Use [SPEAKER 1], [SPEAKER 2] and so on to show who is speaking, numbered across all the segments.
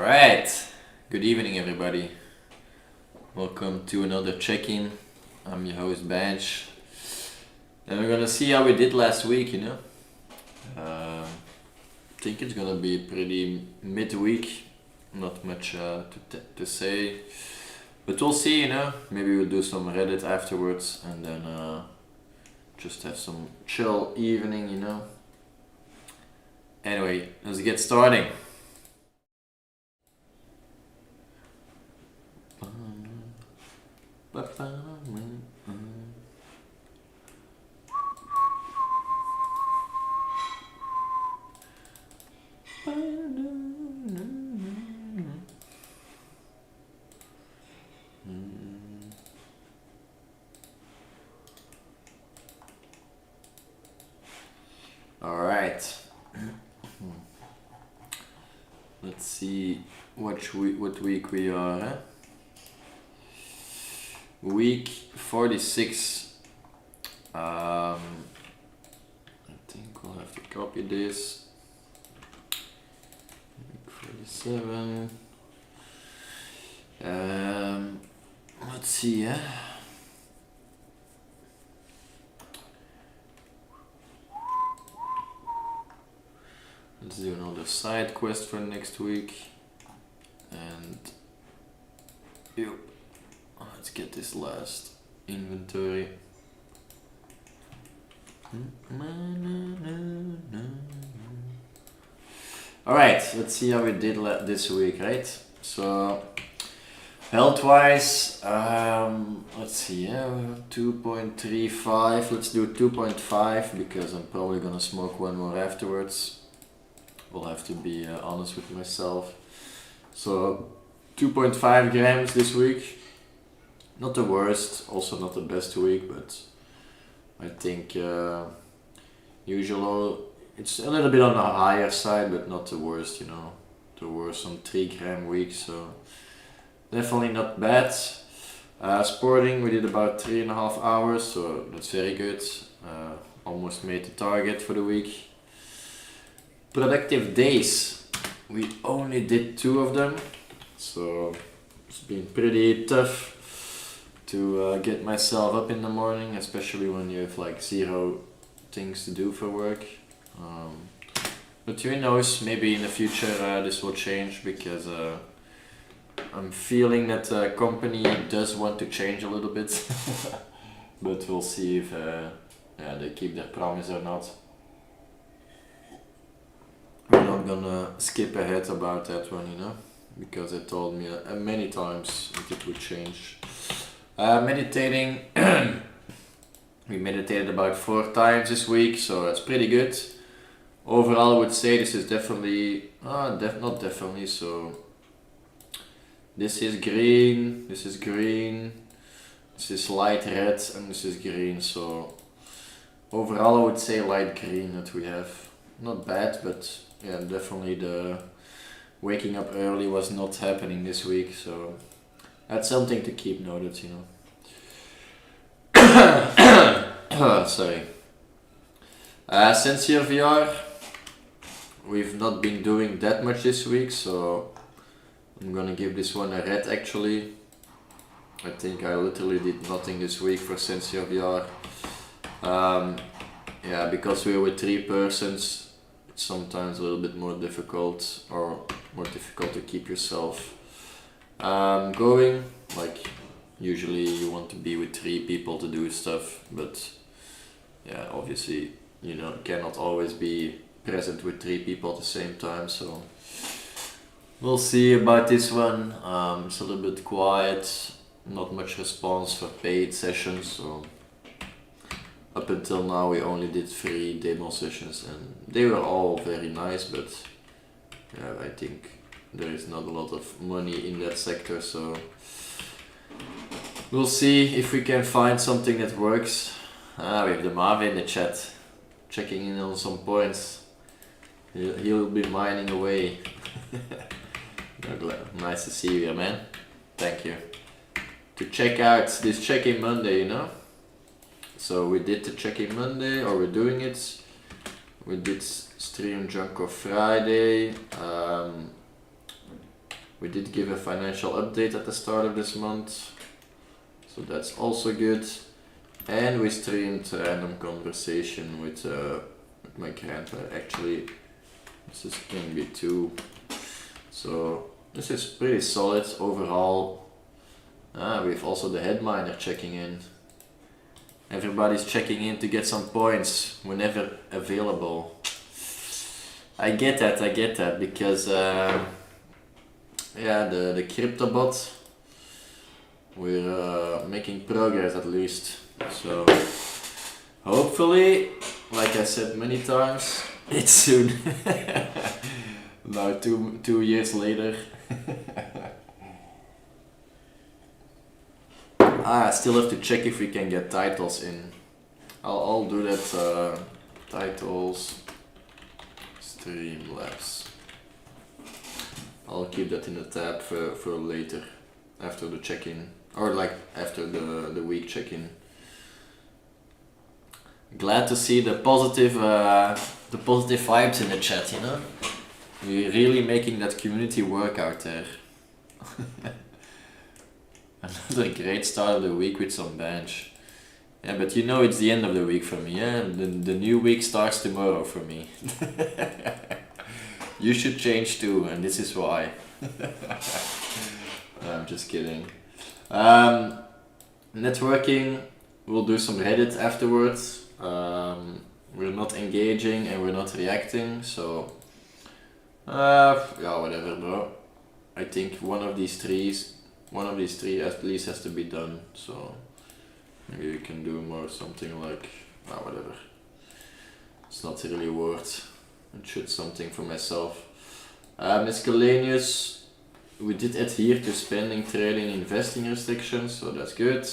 [SPEAKER 1] Alright, good evening everybody. Welcome to another check-in. I'm your host Bench. And we're gonna see how we did last week, I think it's gonna be pretty midweek, not much to say. But we'll see, maybe we'll do some Reddit afterwards and then just have some chill evening, Anyway, let's get starting. Alright. Let's see what week we are, huh? Week 46. I think we'll have to copy this. Week 47. Let's see, huh? Let's do another side quest for next week. And let's get this last inventory. Alright, let's see how we did this week, right? So, health-wise, let's see, 2.35, let's do 2.5 because I'm probably gonna smoke one more afterwards. Will have to be honest with myself. So 2.5 grams this week. Not the worst, also not the best week, but I think usually it's a little bit on the higher side, but not the worst, There were some 3 gram weeks, so definitely not bad. Sporting, we did about 3.5 hours, so that's very good. Almost made the target for the week. Productive days, we only did 2 of them, so it's been pretty tough to get myself up in the morning, especially when you have like 0 things to do for work. But who knows, maybe in the future this will change because I'm feeling that the company does want to change a little bit, but we'll see if they keep their promise or not. We're not gonna skip ahead about that one, because they told me many times that it would change. Meditating, we meditated about 4 times this week, so that's pretty good. Overall, I would say this is definitely, not definitely, so this is green, this is green, this is light red, and this is green, so overall I would say light green that we have. Not bad, but yeah, definitely the waking up early was not happening this week, so that's something to keep noted, Sorry. Sensor VR, we've not been doing that much this week, so I'm gonna give this one a red actually. I think I literally did nothing this week for Sensor VR. Yeah, because we were with 3 persons, it's sometimes a little bit more difficult to keep yourself going. Like usually you want to be with 3 people to do stuff, but yeah, obviously cannot always be present with 3 people at the same time, so we'll see about this one. It's a little bit quiet, not much response for paid sessions, so up until now we only did 3 demo sessions and they were all very nice, but yeah, I think there is not a lot of money in that sector, so we'll see if we can find something that works. We have the Mavi in the chat, checking in on some points. He'll be mining away. Nice to see you, man. Thank you. To check out this check-in Monday, So we did the check-in Monday, or we're doing it. We did stream Jonko Friday. We did give a financial update at the start of this month, so that's also good. And we streamed a random conversation with my grandpa. Actually, this is going to be 2. So this is pretty solid overall. We have also the head miner checking in. Everybody's checking in to get some points whenever available. I get that because yeah, the crypto bot, we're making progress at least. So hopefully, like I said many times, it's soon. Now 2 years later. I still have to check if we can get titles in. I'll do that. Titles, Streamlabs. I'll keep that in the tab for later, after the check-in, or like after the week check-in. Glad to see the positive vibes in the chat. You know, we're really making that community work out there. Another great start of the week with some bench. Yeah, but you know it's the end of the week for me, yeah? The new week starts tomorrow for me. You should change too, and this is why. I'm just kidding. Networking, we'll do some Reddit afterwards. We're not engaging and we're not reacting, so... yeah, whatever bro. I think one of these three at least has to be done, so maybe we can do more something like whatever. It's not really worth it. Should something for myself. Miscellaneous, we did adhere to spending, trading, investing restrictions, so that's good.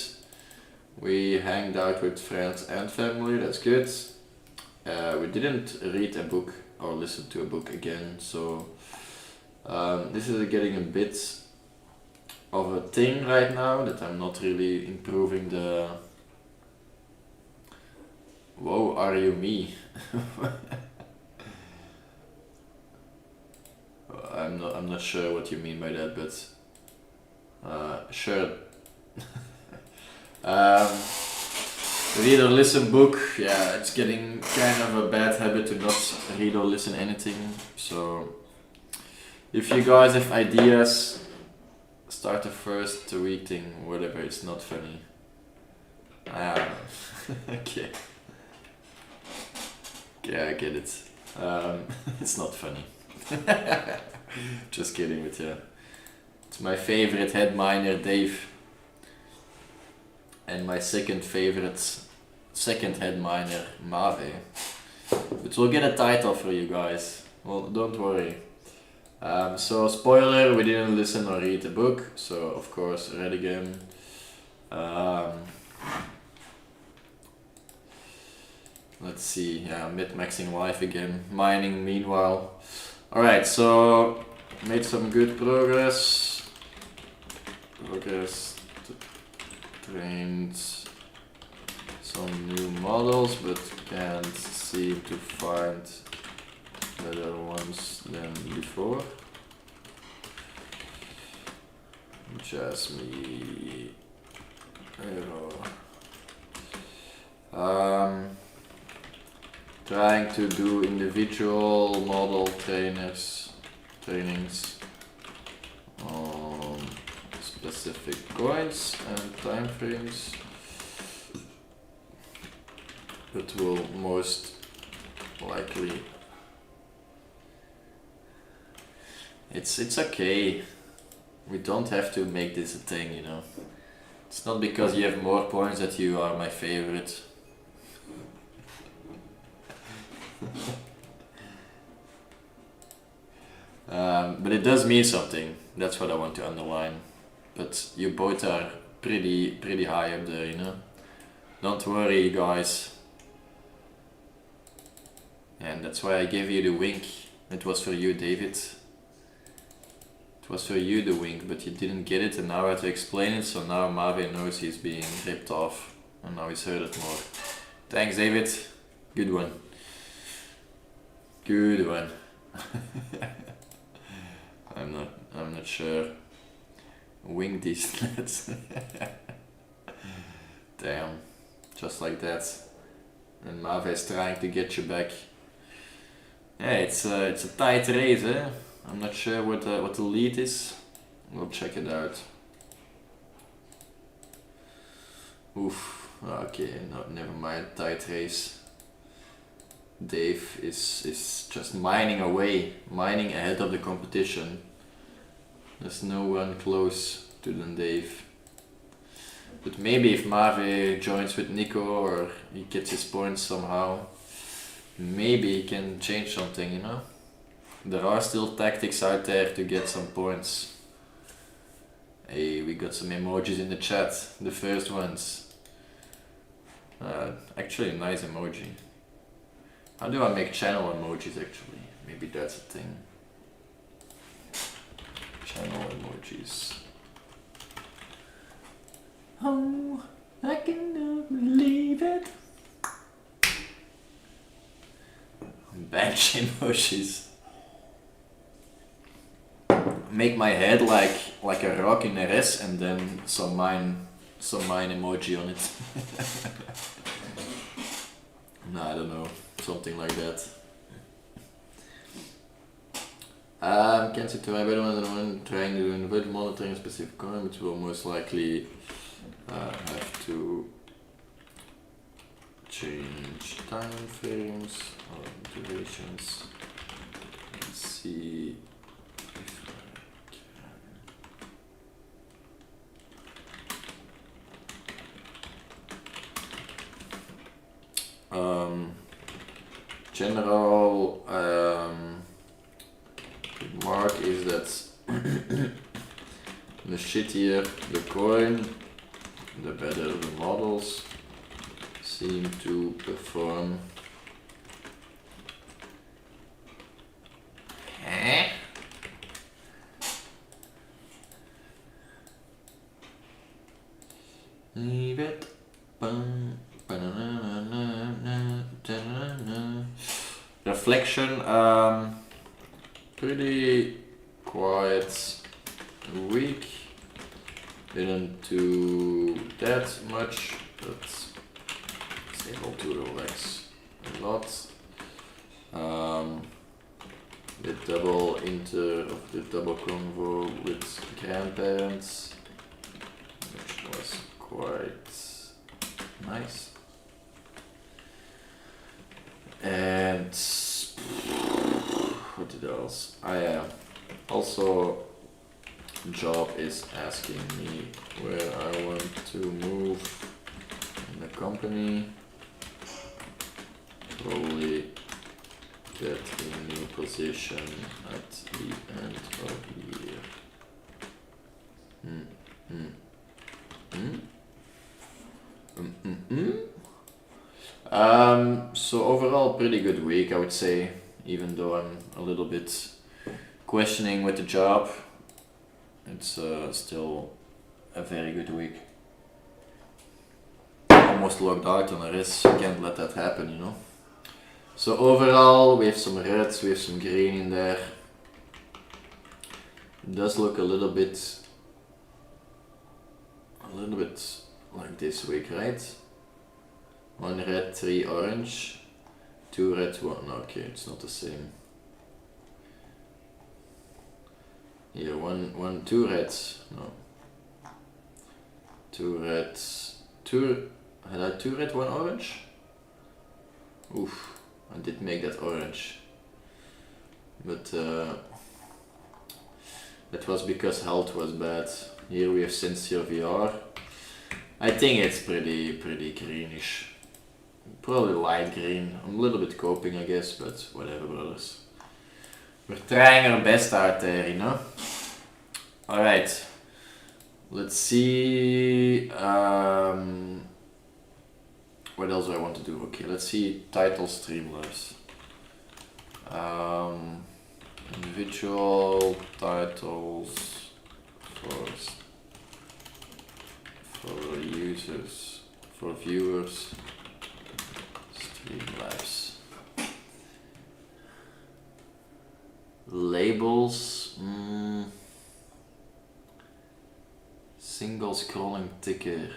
[SPEAKER 1] We hanged out with friends and family, that's good. We didn't read a book or listen to a book again, so this is getting a bit of a thing right now, that I'm not really improving the... Whoa, are you me? I'm not sure what you mean by that, but sure. Read or listen book, yeah, it's getting kind of a bad habit to not read or listen anything, so if you guys have ideas, start the first week thing, whatever, it's not funny. Okay. Yeah, I get it. It's not funny. Just kidding with you. It's my favorite head miner, Dave. And my second favorite head miner, Mave. But we'll get a title for you guys. Well, don't worry. So spoiler, we didn't listen or read the book, so of course read again. Let's see, yeah, mid-maxing life again, mining meanwhile. Alright, so made some good progress. Trained some new models, but can't seem to find better ones than before. Just me. Trying to do individual model trainings on specific coins and time frames, but will most likely... It's okay. We don't have to make this a thing, you know. It's not because you have more points that you are my favorite. But it does mean something. That's what I want to underline. But you both are pretty high up there, you know. Don't worry, guys. And that's why I gave you the wink. It was for you, David. It was for you, the wink, but you didn't get it, and now I have to explain it, so now Mave knows he's being ripped off, and now he's heard it more. Thanks, David. Good one. Good one. I'm not sure. Wing these nets. Damn, just like that. And Mave is trying to get you back. Yeah, it's a tight race, eh? I'm not sure what the lead is. We'll check it out. Oof. Okay, no, never mind. Tight race. Dave is just mining away, mining ahead of the competition. There's no one close to than Dave. But maybe if Mave joins with Nico or he gets his points somehow, maybe he can change something, you know? There are still tactics out there to get some points. Hey, we got some emojis in the chat, the first ones. Actually a nice emoji. How do I make channel emojis actually? Maybe that's a thing. Channel emojis. Oh, I cannot believe it. Bench emojis. Make my head like a rock in RS and then some mine emoji on it. No, I don't know. Something like that. Can't see to better one trying to do individual monitoring a specific coin, which will most likely have to change time frames or durations and see if I can. General remark is that the shittier the coin, the better the models seem to perform. Leave it. Reflection, pretty quiet week. Didn't do that much, but was able to relax a lot. The double convo with grandparents, which was quite nice. And what did else? Also job is asking me where I want to move in the company. Probably get a new position at the end of the year. So overall pretty good week, I would say, even though I'm a little bit questioning with the job. It's still a very good week. Almost logged out on a risk, can't let that happen, you know. So overall we have some reds, we have some green in there. It does look a little bit like this week, right? 1 red, 3 orange, 2 red, 1, okay, it's not the same. Here, 2 reds, no. 2 reds, had I 2 red, 1 orange? Oof, I did make that orange. But that was because health was bad. Here we have Sincere VR. I think it's pretty greenish. Probably light green. I'm a little bit coping, I guess, but whatever, brothers. We're trying our best out there, you know? Alright. Let's see. What else do I want to do? Okay, let's see title Streamlabs. Individual titles for users, for viewers. Streamlabs. Labels. Single scrolling ticker.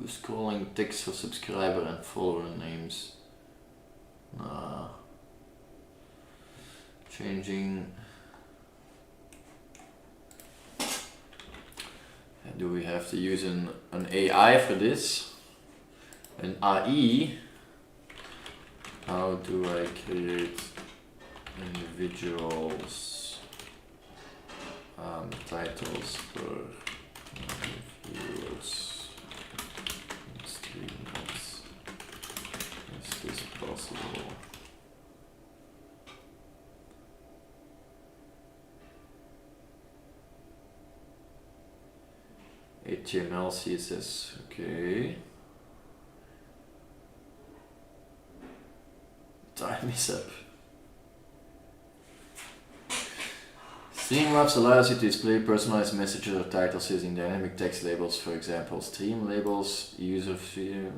[SPEAKER 1] Scrolling ticks for subscriber and follower names. Changing. Do we have to use an AI for this? An AI? How do I create individuals titles for viewers in Streamlabs? Is this possible? HTML, CSS, okay. Time is up. Streamlabs allows you to display personalized messages or titles using dynamic text labels, for example, stream labels, user view,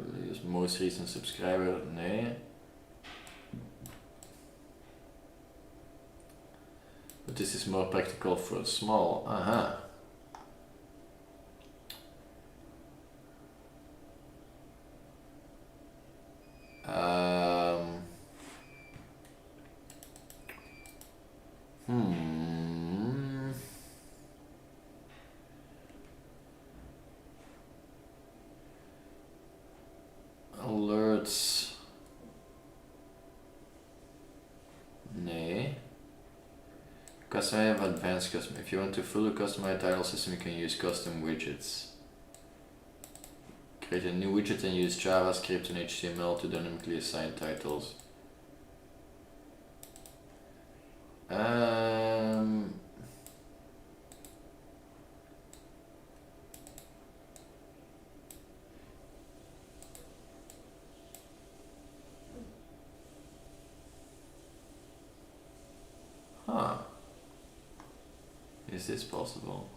[SPEAKER 1] most recent subscriber, nee. But this is more practical for small, Alerts. Nee. Custom have advanced custom. If you want to fully customize title system, you can use custom widgets. Create a new widget and use JavaScript and HTML to dynamically assign titles. Is this possible?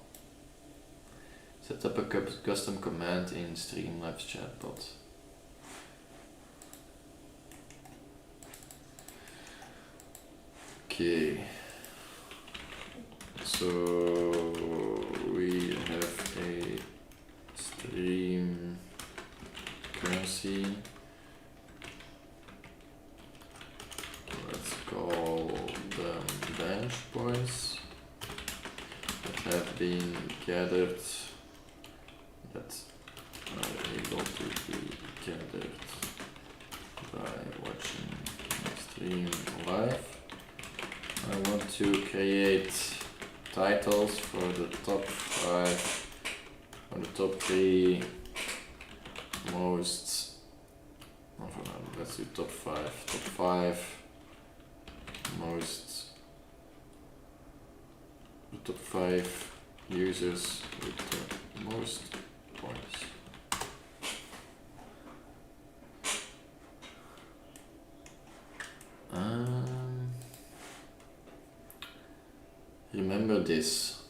[SPEAKER 1] Set up a custom command in Streamlabs chatbot. Okay. So we have a stream currency. Let's call them bench points that have been gathered, that are able to be gathered by watching my stream live. I want to create titles for the top 5 or the top 3 most, let's do top 5 most, the top 5 users with the most points. Remember this.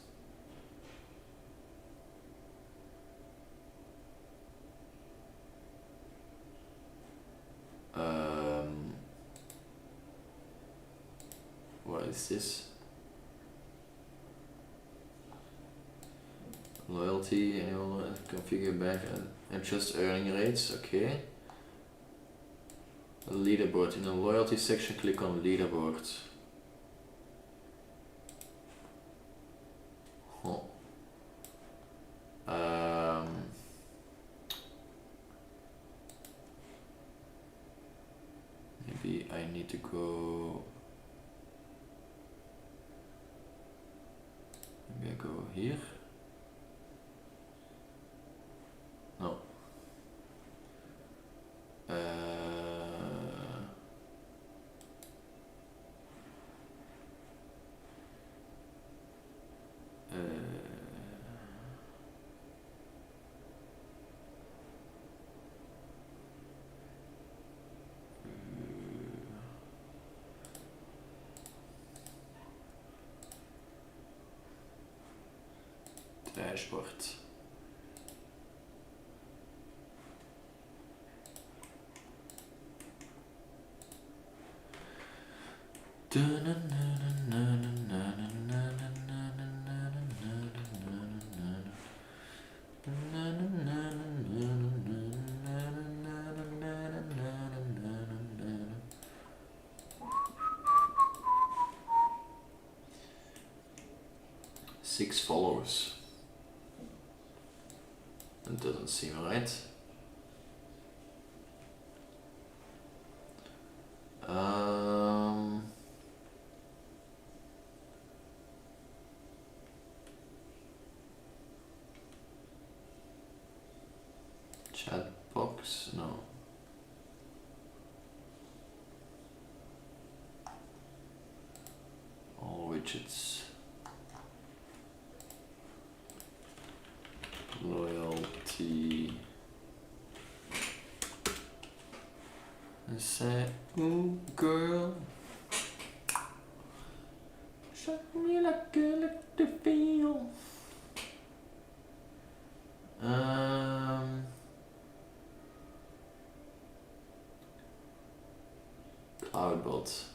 [SPEAKER 1] What is this? Loyalty, configure bank and adjust earning rates, okay. A leaderboard. In the loyalty section, click on leaderboard. Maybe I need to go. Maybe I go here. No. Dashboard. 6 followers. That doesn't seem right. Chat box? No. All widgets. Loyalty. And say, ooh girl, show me like a little feel. Cloudbot.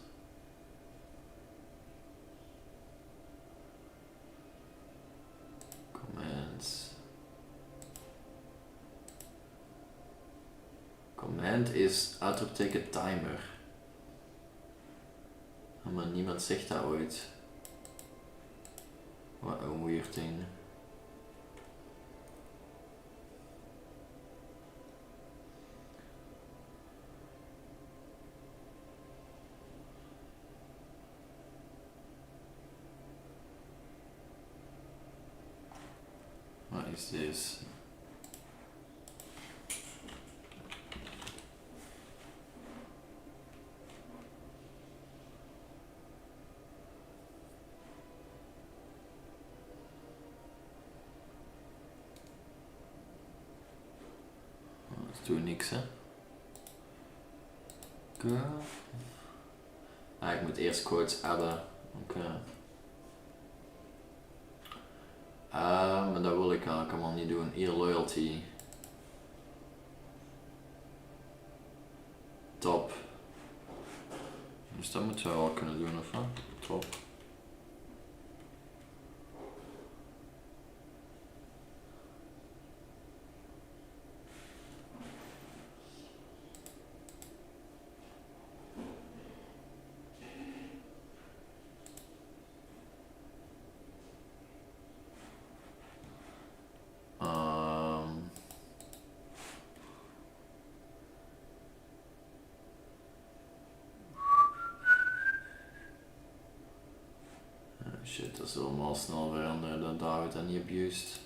[SPEAKER 1] Commands. Command is uitroepteken timer. Maar niemand zegt dat ooit. Wat een weird thing. What is this? Doe niks, hè? Girl. Ah, ik moet eerst quotes adden. Oké. Maar dat wil ik allemaal niet doen. Hier loyalty. Top. Dus dat moeten we wel kunnen doen, of wat? Top. Shit, dat zal allemaal snel veranderen dat David dat niet abused.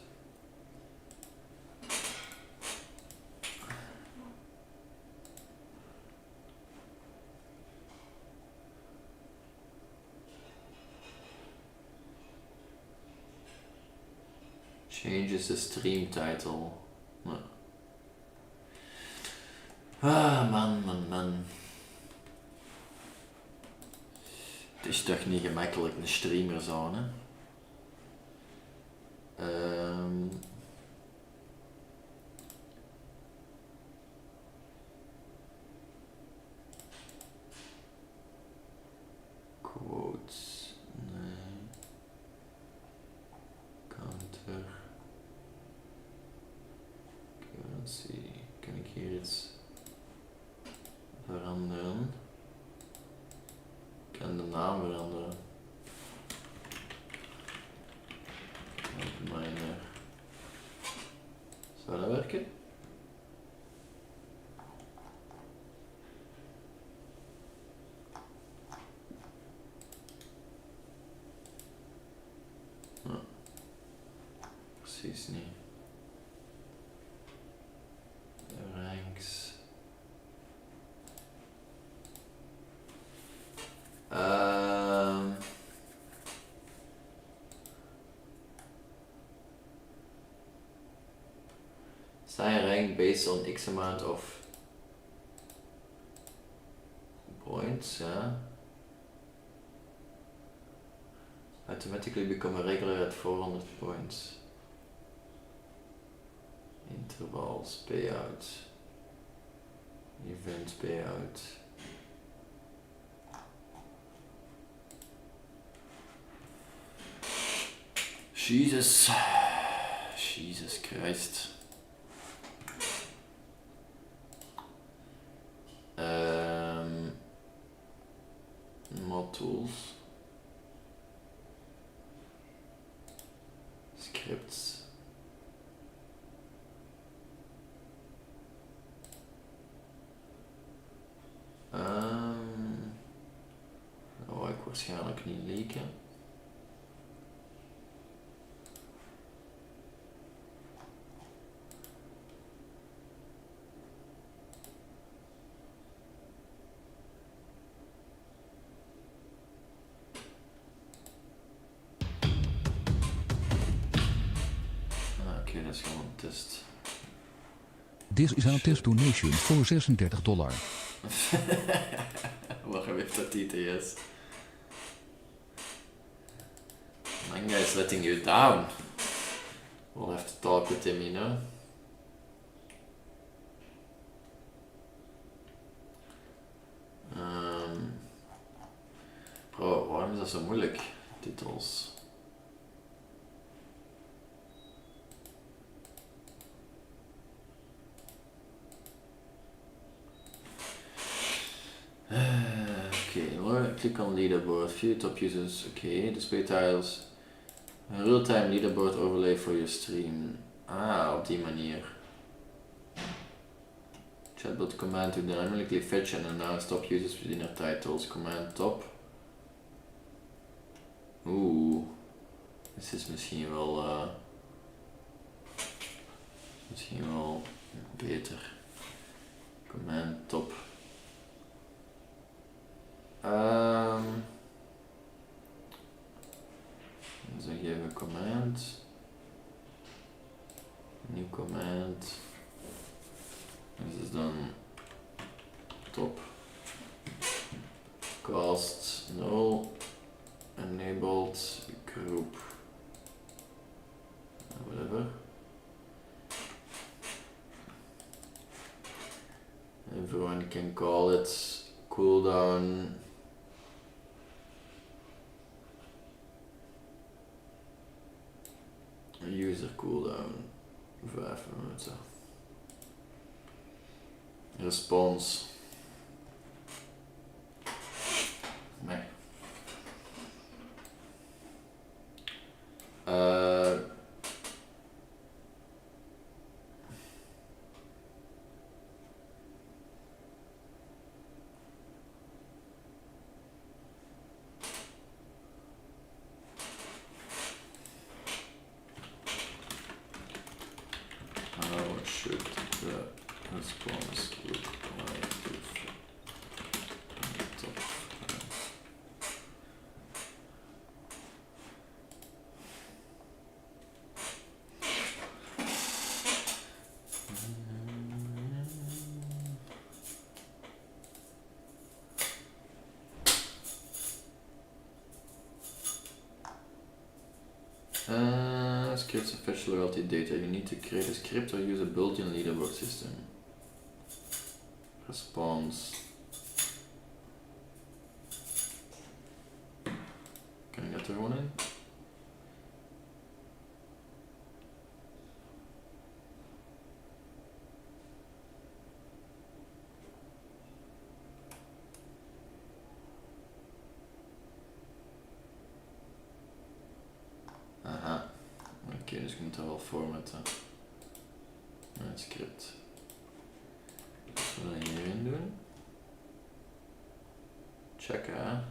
[SPEAKER 1] Changes the stream title. Nee. Ah, man. Het is toch niet gemakkelijk een streamer zo, hè? Quotes, nee. Counter. Currency. Kan ik hier iets veranderen? Ik kan de naam veranderen. Miner. Zou dat werken? Oh, precies niet. Ranks. Sign rank based on X amount of points, yeah. Automatically become a regular at 400 points. Intervals, payout, event payout. Jesus Christ. Mod tools. Scripts. Dat wou ik waarschijnlijk niet leken. Oké, dat is gewoon een test.
[SPEAKER 2] This is our test donation voor $36.
[SPEAKER 1] Waarom heeft dat TTS? Manga is letting you down. We'll have to talk with him, you know. Bro, waarom is dat zo moeilijk? Titels. Okay, click on leaderboard, view top users, okay, display tiles, real-time leaderboard overlay for your stream. Ah, op die manier. Chatbot command to dynamically fetch and announce top users within their titles. Command top. Oeh, dit is misschien wel beter. Command top. Dus dan geven we command. Nieuw command. Dit is dan top. Cast null. Enabled group. Whatever. Everyone can call it cooldown. User cooldown 5 minuten. Response. Nee. How should the response look like if top? Scripts of fetch loyalty data. You need to create a script or use a built-in leaderboard system. Response. Kan ik dat er gewoon in? Aha. Oké, dus ik moet dat wel formatten. Het script. Wat wil je hierin doen? Checken.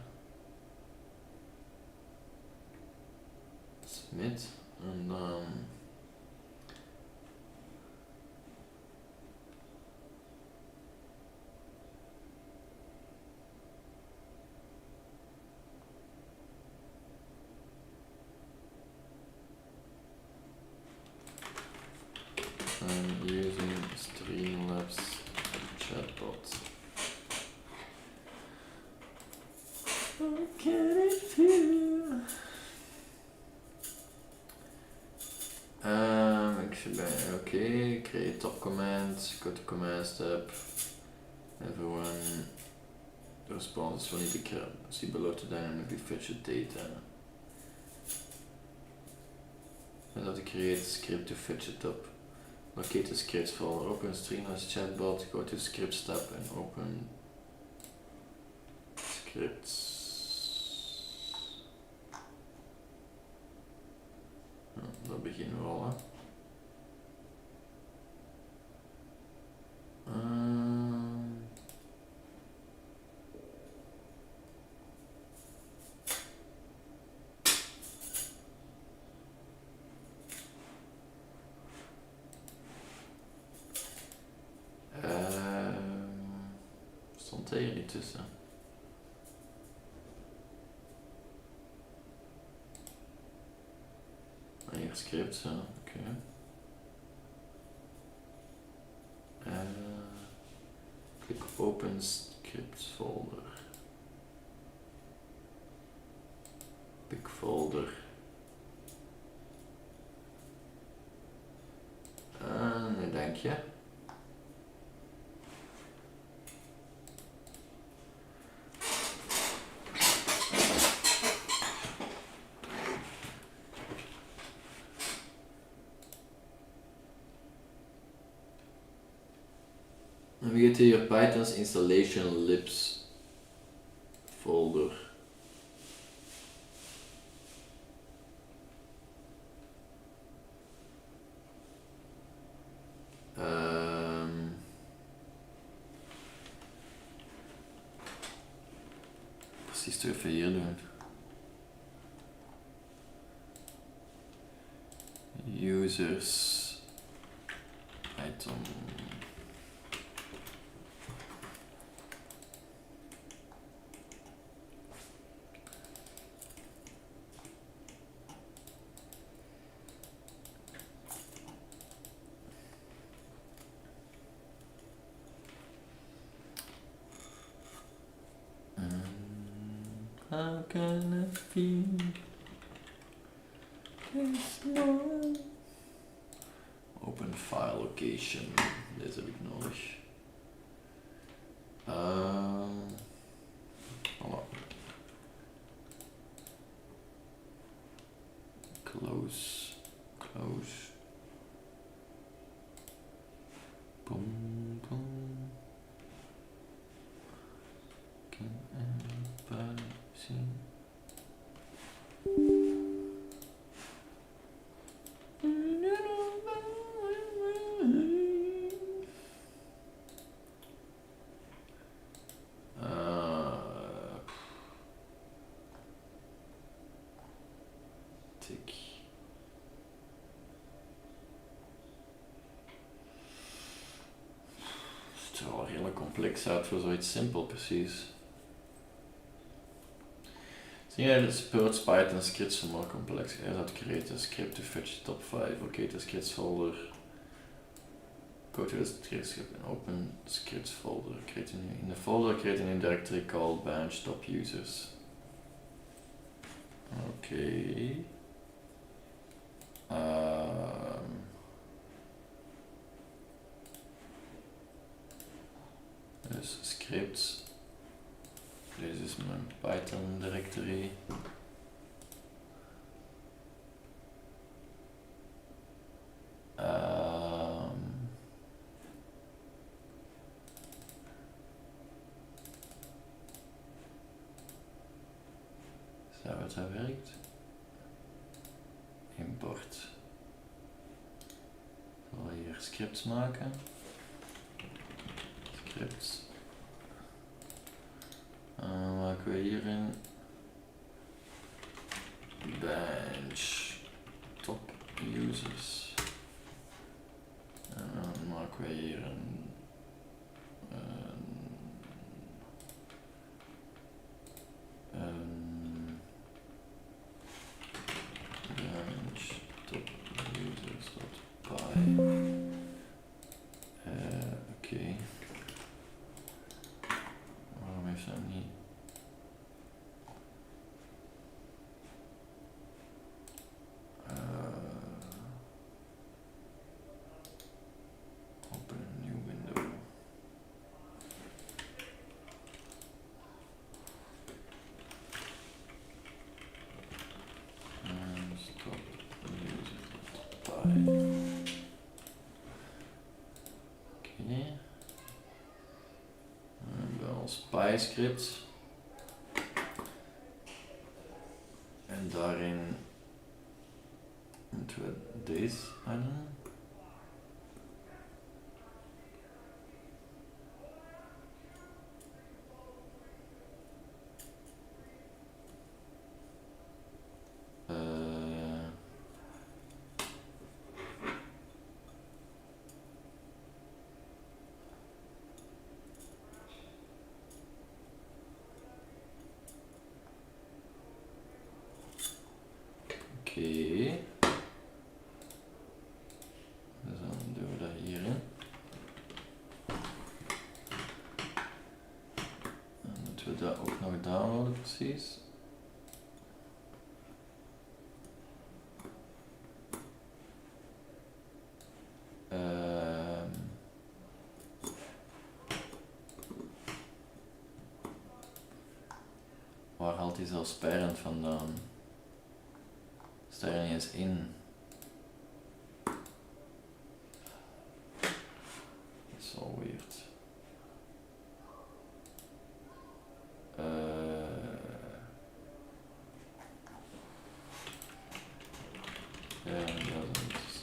[SPEAKER 1] Submit. En dan... I'm using Streamlabs chatbot. How can it feel? Ik should be okay. Create top command. Go to command step. Everyone. The response will need to see below to dynamically fetch the data. And how to create a script to fetch it up. Locate the scripts folder, open Streamlabs chatbot, go to scripts tab and open scripts. Dan beginnen we al, hè. Stond er hier niet tussen. Hier scripts, ja, oké. Klik op open scripts folder. Pick folder. Nee, denk je. Navigate to your Python's installation libs folder. Precies toch even hier doen. Users Python. How can I feel this more? Open file location. Deze heb ik nodig. Voilà. Close. Close. Boom, boom. Can anybody see? Tick. Het ziet er al redelijk complex uit voor zoiets simpel, precies. So yeah, it supports Python scripts for more complex. As I'd create a script to fetch the top 5. Okay, the scripts folder. Go to the scripts and open scripts folder. Create a new, in the folder, create a new directory called bench top users. Okay. Dus scripts. Deze is mijn Python directory. Zo wat dat werkt. Import. Ik zal hier scripts maken. Scripts. Maken we hierin bench top users. En dan maken we hier een bench top users.py. Oké. Waarom heeft dat niet? Oké. Dan hebben we ons PyScript. En daarin moeten we deze aan. Oké. Dus dan doen we dat hierin. Dan moeten we dat ook nog downloaden precies. Waar haalt hij zelfs parent vandaan? Staat er niet eens in. Dat is wel weird. Ja, dat is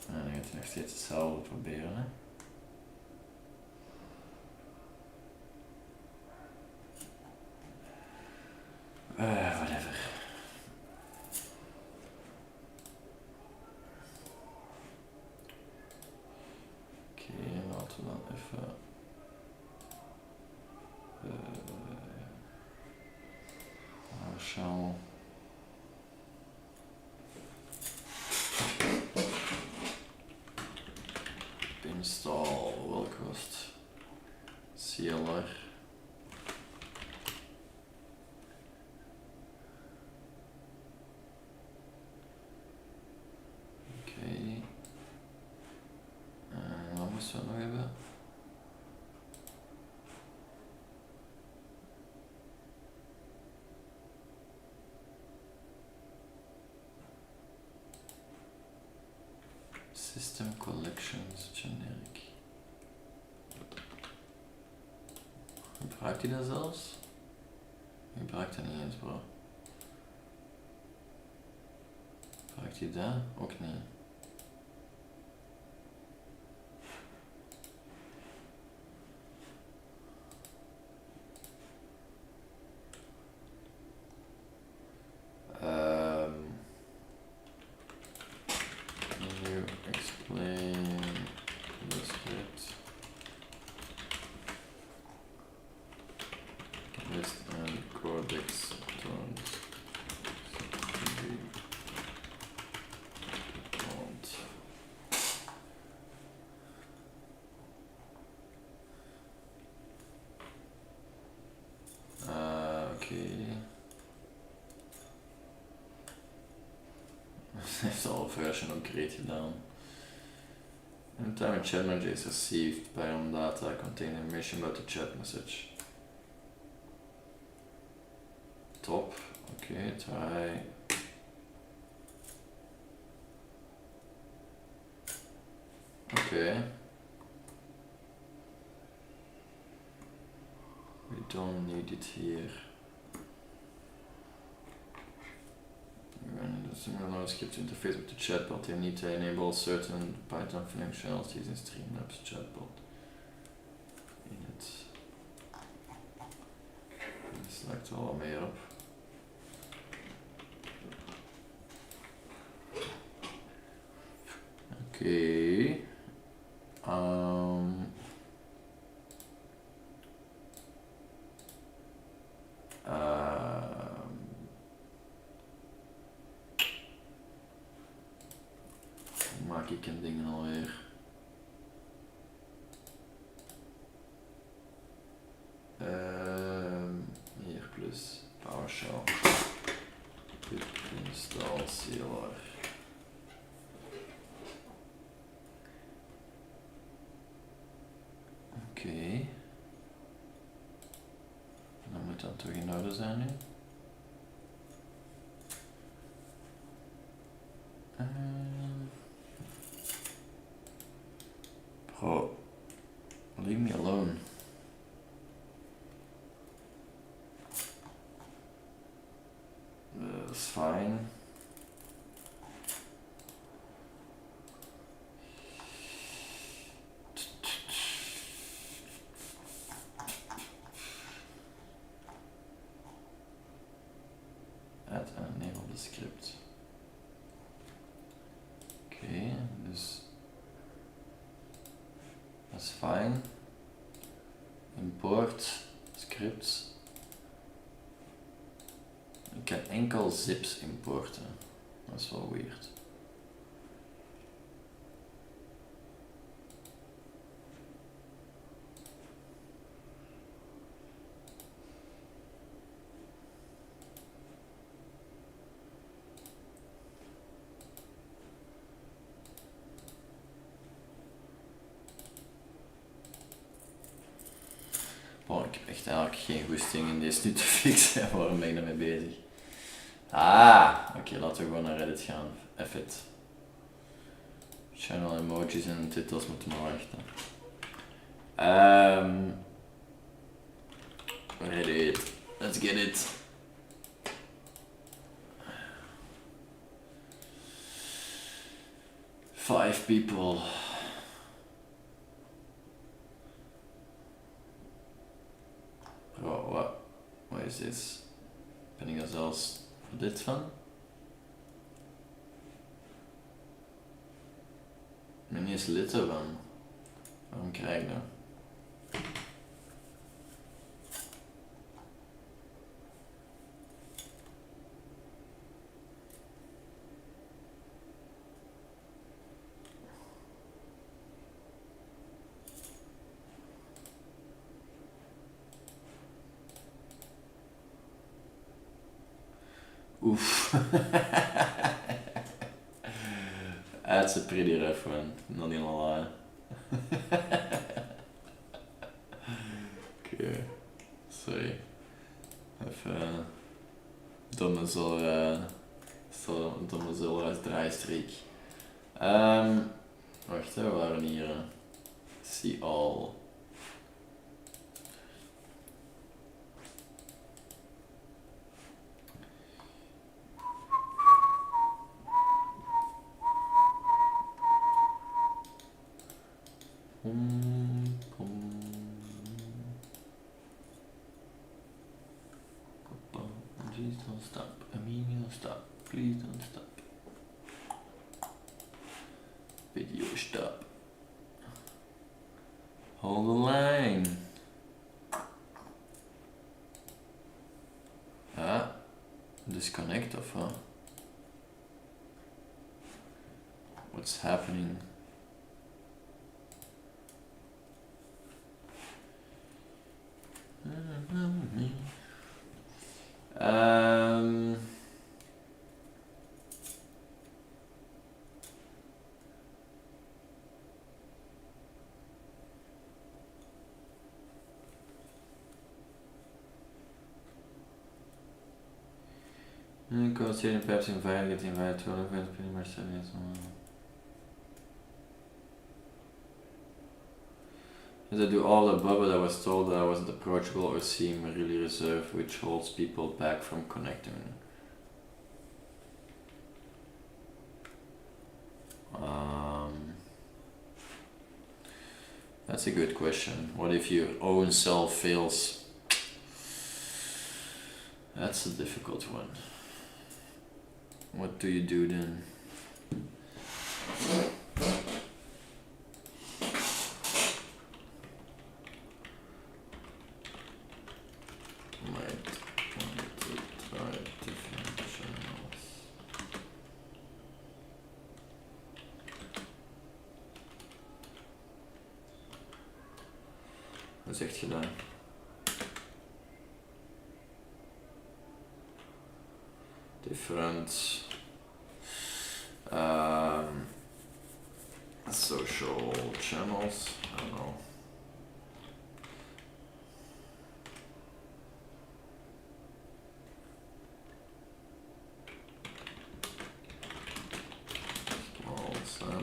[SPEAKER 1] dan gaat hij nog steeds hetzelfde proberen, hè. Whatever. Oké, laten we dan even... PowerShell. Install, welke was het? CLR. Oké. Wat moesten we nog hebben? System collections generic. Gebruikt hij dat zelfs? Ik gebruik dat niet eens, bro. Gebruikt hij dat? Ook niet. Can you explain the script? List and codex terms. Heeft al version upgrade gedaan. Anytime a chat message is received by on data containing information about the chat message. Top. Okay, try. Okay. We don't need it here. The similar script interface with the chatbot. You need to enable certain Python functionalities in Streamlabs chatbot. In het. Dat lijkt er wel wat meer op. Oké. Maak ik een dingen alweer. we zijn nu? Bro, leave me alone. That's fine. Add en enable the script. Oké, dus dat is fijn. Import scripts. Ik kan enkel zips importen. Dat is wel weird. Oh, ik heb echt eigenlijk geen goesting in deze nu te fixen. Waarom ben ik daarmee bezig? Oké, laten we gewoon naar Reddit gaan. F it. Channel emojis en titels moeten maar wachten. Reddit. Let's get it. Five people. Oh, wat is dit? Ben ik er zelfs dit van? Ik ben niet eens lid ervan. Waarom krijg ik dat? Oef. That's a pretty rough one, not gonna lie. Oké, sorry. Even domme draaistreek. Wacht, we waren hier. See all. Please don't stop. I mean, don't stop. Please don't stop. Video stop. Hold the line. Disconnect of what? What's happening? Considering perhaps invited, get invited to all events, pretty much 7 years. As I do all the above, but I was told that I wasn't approachable or seem really reserved, which holds people back from connecting. That's a good question. What if your own self fails? That's a difficult one. What do you do then? Wat zegt je dan? Different social channels. I don't know.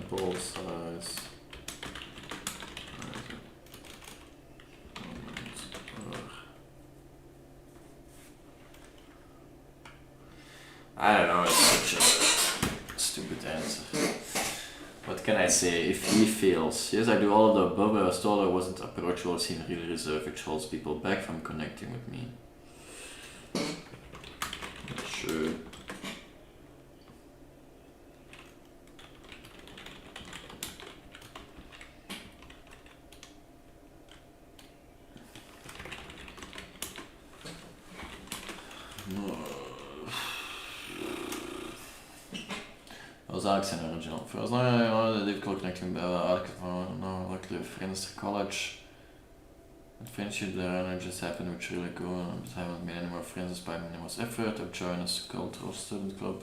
[SPEAKER 1] sample size. I don't know, it's such a stupid answer. What can I say? If he fails, yes, I do all of the above, but I was told I wasn't approachable, seem really reserved, which holds people back from connecting with me. True. Dat was eigenlijk zijn original. For as long as I know the difficult connecting luckily friends to college. The friendship there just happened, which really cool. But I haven't made any more friends despite my numerous effort. I've joined a cultural student club.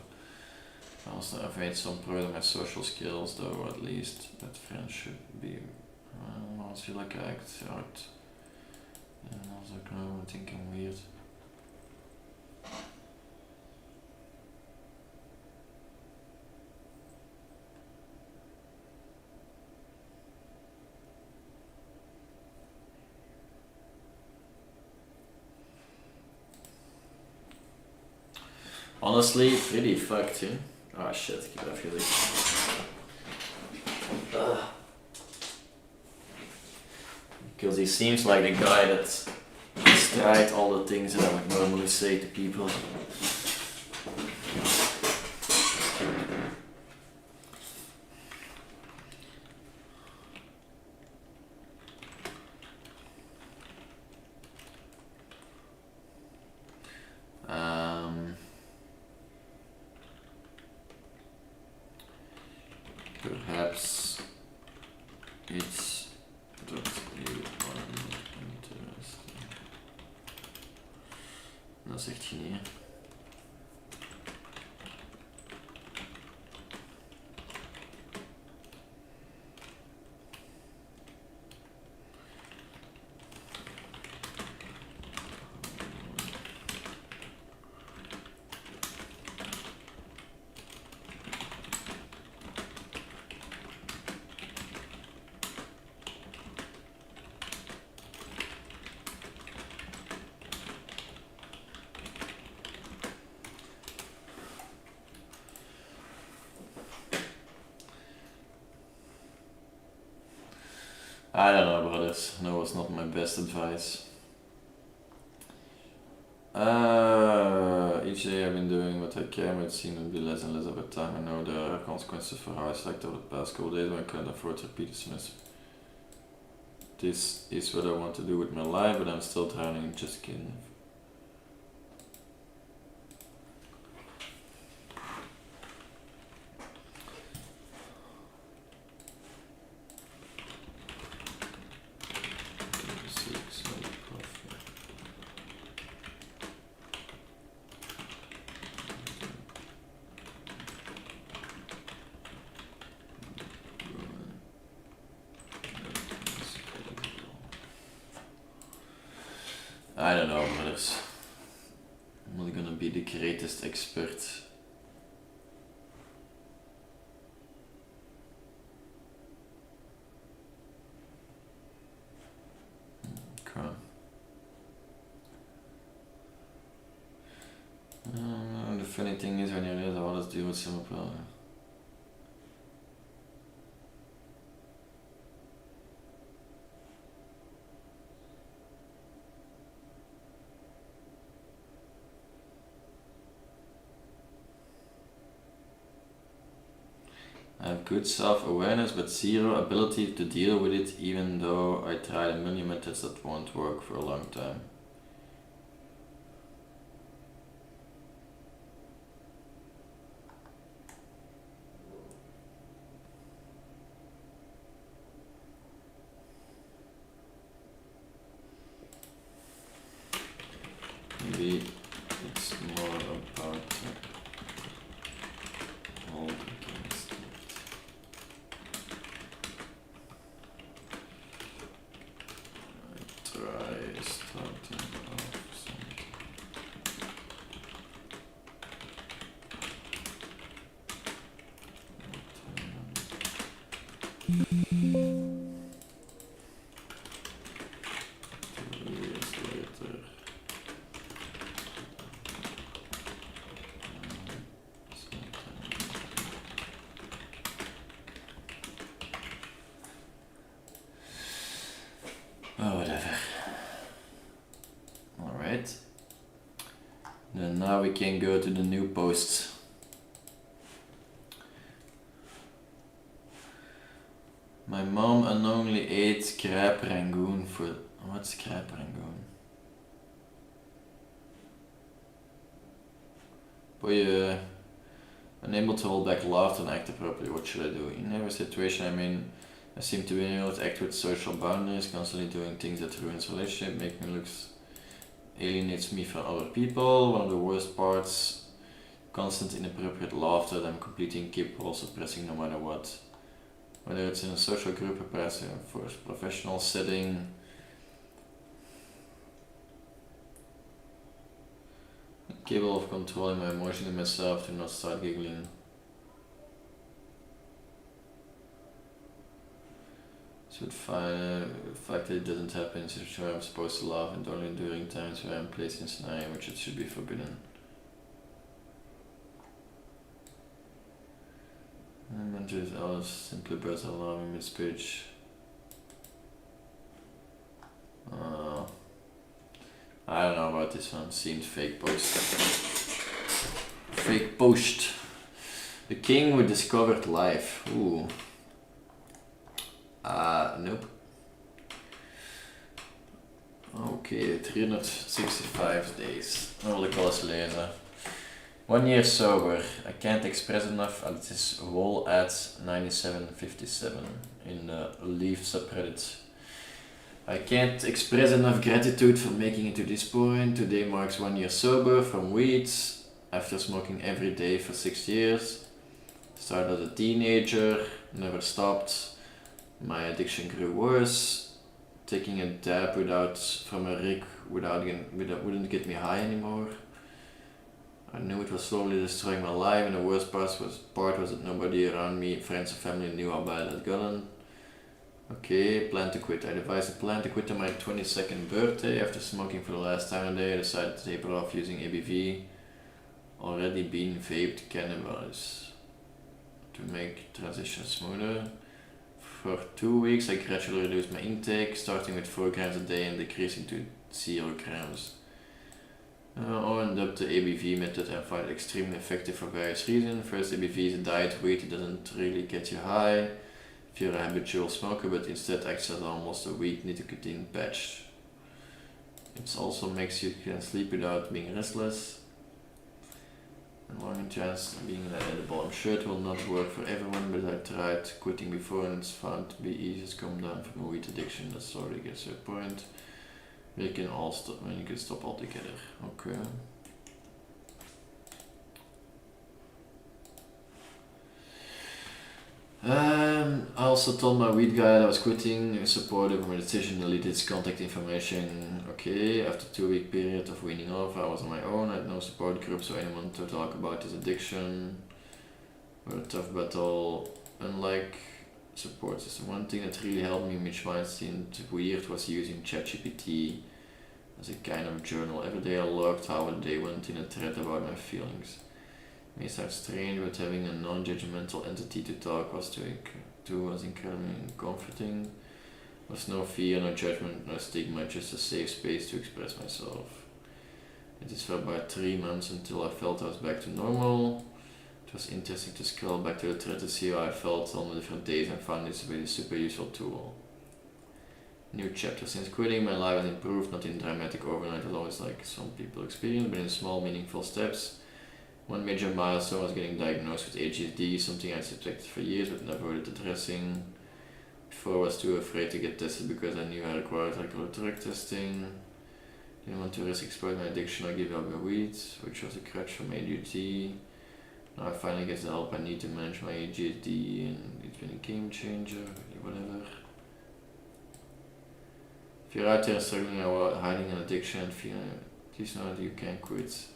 [SPEAKER 1] I've made some progress in my social skills, though at least that friends should be. I feel like I act out. And I was like, no, I'm thinking weird. Honestly, pretty fucked, yeah? Ah shit, ik heb even gezegd. Because he seems like the guy that has tried all the things that I would normally say to people. Perhaps it's that you are not interested. Dat zegt je niet, hè? I don't know, brothers. No, it's not my best advice. Each day I've been doing what I can, but it seems to be less and less of a time. I know there are consequences for how I select over the past couple days when I couldn't afford to repeat the semester. This is what I want to do with my life, but I'm still drowning. Just kidding. I don't know, brothers. I'm not gonna be the greatest expert. Okay. The funny thing is when you realize all this deal with some problem. I have good self-awareness but zero ability to deal with it, even though I tried a million methods that won't work for a long time. Maybe it's more about all against it. I try starting Years later. Oh, whatever. Alright. Then now we can go to the new post. My mom unknowingly ate crab rangoon for... What's crab rangoon? Boy, unable to hold back laughter and act appropriately. What should I do? In every situation I'm in, I seem to be able to act with social boundaries, constantly doing things that ruins relationship, make me alienates me from other people. One of the worst parts, constant inappropriate laughter that I'm completely incapable of suppressing no matter what. Whether it's in a social group or perhaps in a professional setting. Capable of controlling my emotions and myself to not start giggling. So the fact that it doesn't happen is where I'm supposed to laugh, and only during times where I'm placed in a scenario in which it should be forbidden. And just others simply burst alarming mid-speech. I don't know about this one. Seems fake post. Fake post. The king we discovered live. Ooh. Nope. Okay, 365 days. Dan wil ik wel eens lezen. 1 year sober. I can't express enough. It is wall at 9757 in the Leaf subreddit. I can't express enough gratitude for making it to this point. Today marks 1 year sober from weed after smoking every day for 6 years. Started as a teenager, never stopped. My addiction grew worse. Taking a dab from a rig wouldn't get me high anymore. I knew it was slowly destroying my life, and the worst part was that nobody around me, friends or family, knew how bad I'd gotten. Okay, plan to quit. I devised a plan to quit on my 22nd birthday. After smoking for the last time of the day, I decided to taper off using ABV. Already been vaped cannabis to make transition smoother. For 2 weeks I gradually reduced my intake, starting with 4 grams a day and decreasing to 0 grams. I opened up the ABV method and find it extremely effective for various reasons. First, ABV is a diet weed. It doesn't really get you high if you're a habitual smoker, but instead acts as almost a weak nicotine patch. It also makes you can sleep without being restless. And long chance being edible. I'm sure it will not work for everyone, but I tried quitting before and it's found to be easy to come down from a weed addiction. That slowly gets to a point where you can stop altogether. Okay. I also told my weed guy that I was quitting. He was supportive of my decision, deleted his contact information. Okay, after 2 week period of weaning off, I was on my own. I had no support group, so anyone to talk about his addiction. But a tough battle. Unlike support system, one thing that really helped me, which might seem weird, was using ChatGPT as a kind of journal. Every day I logged how a day went in a thread about my feelings. It may sound strange, but having a non-judgmental entity to talk was incredibly comforting. There was no fear, no judgment, no stigma, just a safe space to express myself. It is for about 3 months until I felt I was back to normal. It was interesting to scroll back to the thread to see how I felt on the different days and found this to be a super useful tool. New chapter. Since quitting, my life has improved, not in dramatic overnight always like some people experience, but in small meaningful steps. One major milestone was getting diagnosed with ADHD, something I suspected for years but never avoided addressing. Before I was too afraid to get tested because I knew I required regular drug testing. Didn't want to risk exploiting my addiction or give up my weed, which was a crutch for my ADHD. Now I finally get the help I need to manage my ADHD, and it's been a game changer, whatever. If you're out there struggling or hiding an addiction and feeling, please know that you can quit.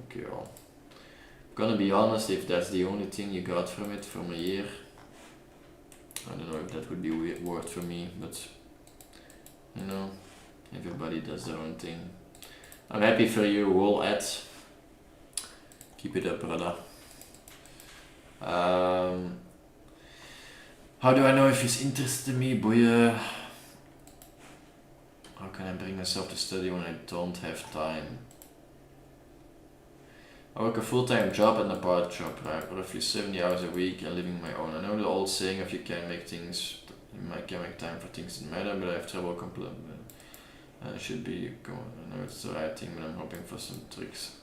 [SPEAKER 1] Okay, well, I'm gonna be honest, if that's the only thing you got from it from a year, I don't know if that would be a word for me, but you know, everybody does their own thing. I'm happy for you, Wall Ed. Keep it up, brother. How do I know if he's interested in me? Boy, how can I bring myself to study when I don't have time? I work a full-time job and a part job, right? Roughly 70 hours a week and living my own. I know the old saying of you can make time for things that matter, but I have trouble completing. I should be going. I know it's the right thing, but I'm hoping for some tricks.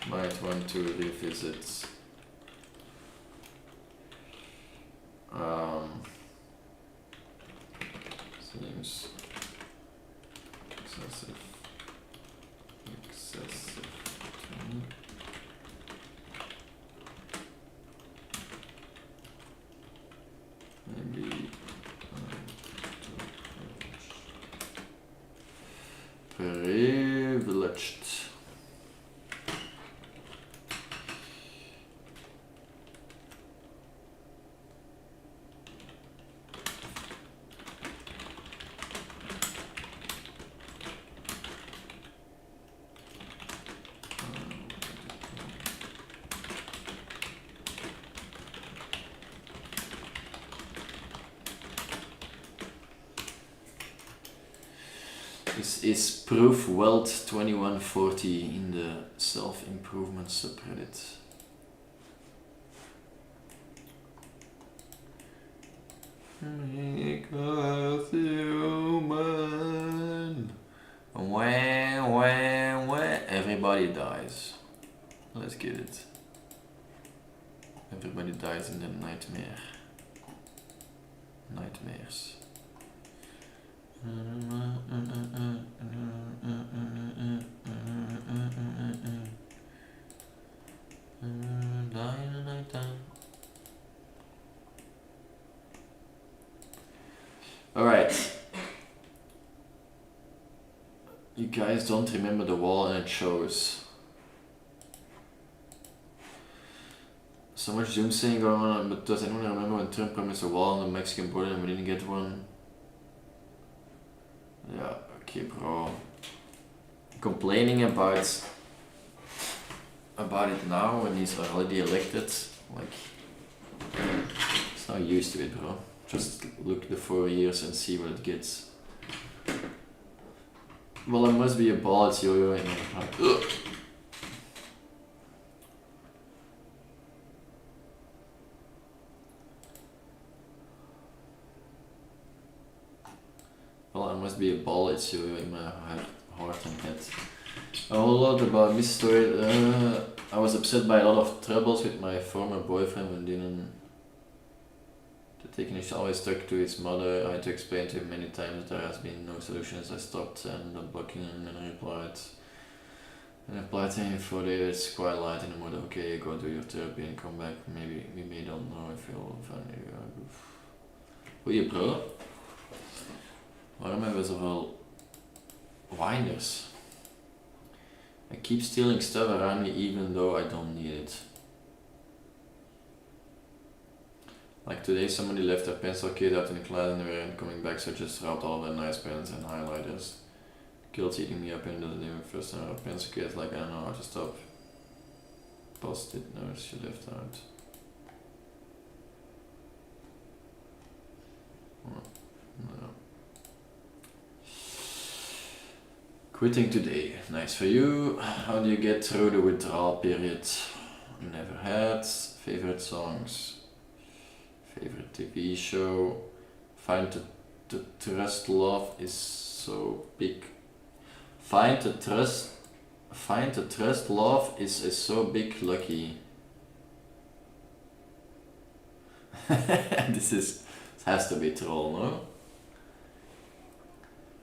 [SPEAKER 1] Might want to revisit seems excessive to me. Maybe privileged. This is Proof Wealth 2140 in the self-improvement subreddit. Make us human. Wah. Everybody dies. Let's get it. Everybody dies in the nightmare. Nightmares. Alright. You guys don't remember the wall and it shows. So much Zoom saying going on, but does anyone remember when Trump promised a wall on the Mexican border and we didn't get one? Yeah, okay, bro. Complaining about it now when he's already elected, like, it's not used to it, bro. Just look the 4 years and see what it gets. Well, there must be a bullet yo-yo in my heart. Ugh. Well, there must be a bullet yo-yo in my heart and head. A whole lot about this story. I was upset by a lot of troubles with my former boyfriend when didn't taking. He always stuck to his mother. I had to explain to him many times there has been no solutions. I stopped and blocking him and replied to him 4 days. It's quite light in the mood. Okay, go do your therapy and come back. Maybe we may don't know if you'll find you. Goeie bro. Waarom hebben we zoveel whiners? I keep stealing stuff around me even though I don't need it. Like today somebody left their pencil kit out in the class and they weren't coming back, so I just robbed all their nice pens and highlighters. Guilt's eating me up and doesn't even first time a pencil kit, like I don't know how to stop. Post-it notes she left out. No. Quitting today. Nice for you. How do you get through the withdrawal period? Never had. Favorite songs. Favorite TV show. Find the trust love is so big. Find the trust love is so big lucky. This has to be troll, no?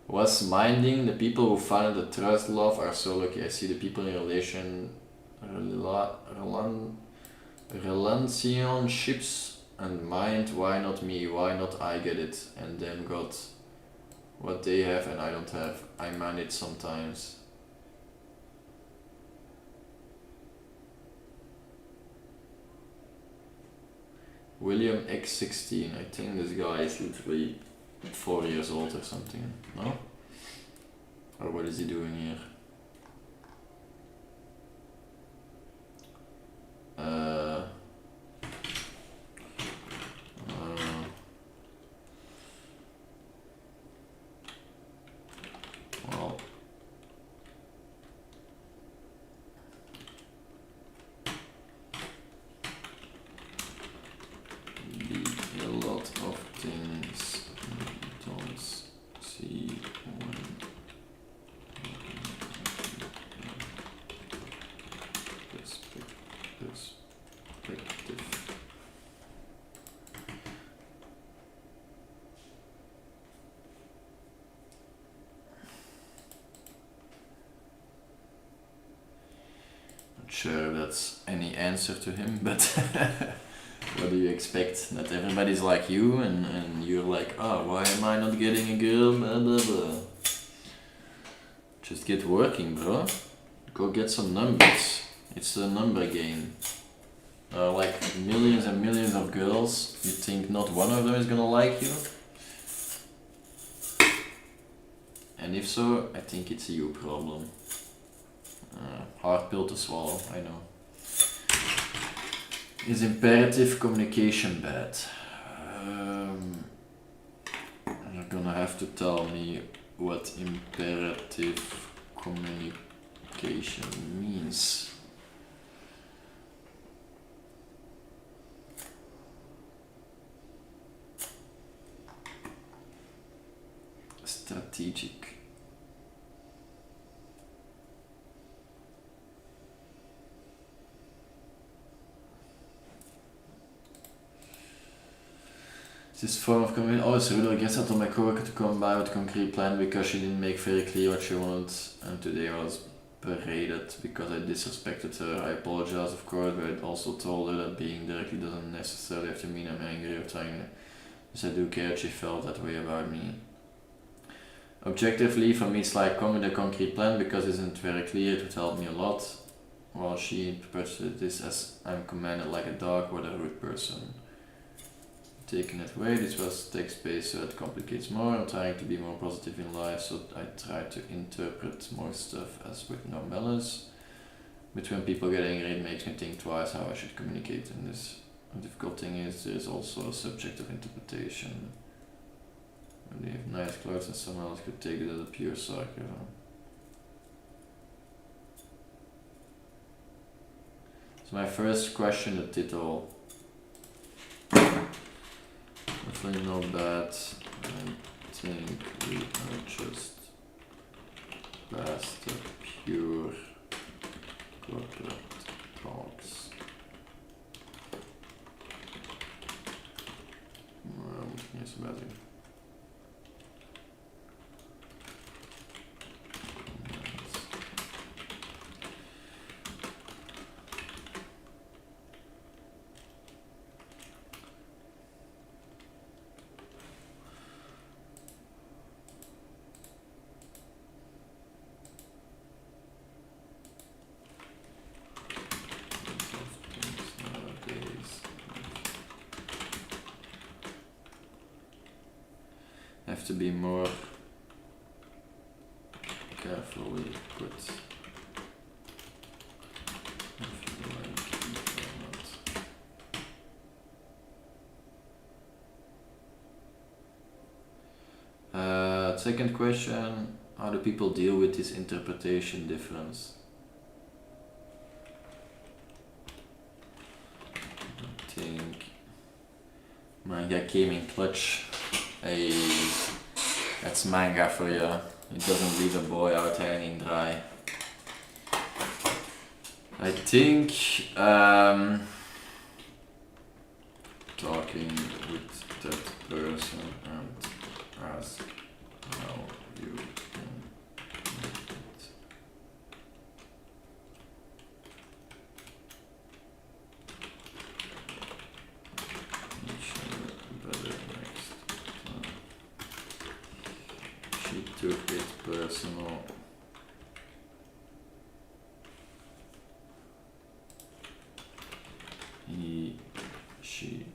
[SPEAKER 1] Was minding the people who find the trust love are so lucky. I see the people in relationships and mind, why not me, why not I get it, and then got what they have and I don't have. I mind it sometimes. William X16. I think this guy is literally 4 years old or something. No? Or what is he doing here? Well, be a lot of things you don't see when perspective. Not sure that's any answer to him, but what do you expect? That everybody's like you and you're like, oh, why am I not getting a girl? Blah, blah, blah. Just get working, bro. Go get some numbers. It's a number game. Like millions and millions of girls. You think not one of them is gonna like you? And if so, I think it's a you problem. Hard pill to swallow, I know. Is imperative communication bad? You're gonna have to tell me what imperative communication means. Strategic. This form of communication. Oh, so I guess I told my coworker to come by with a concrete plan because she didn't make very clear what she wanted, and today I was berated because I disrespected her. I apologize, of course, but I also told her that being directly doesn't necessarily have to mean I'm angry or trying. Yes, I do care that she felt that way about me. Objectively, for me, it's like come with a concrete plan because it isn't very clear. It would help me a lot. While she interpreted this as I'm commanded like a dog, what a rude person. Taking it away, this was text space, so it complicates more. I'm trying to be more positive in life, so I try to interpret more stuff as with no malice. But when people get angry, it makes me think twice how I should communicate in this. The difficult thing is there's also a subject of interpretation. When you have nice clothes and someone else could take it as a pure sarcasm. So my first question, the title. Definitely not bad. I think we are just past the pure corporate talks. Yes, better. Have to be more carefully put. Second question, how do people deal with this interpretation difference? I think manga came in clutch. Hey, that's manga for you. It doesn't leave a boy out hanging dry. I think talking with that person and ask how you can make it. Better next time. She took it personal. She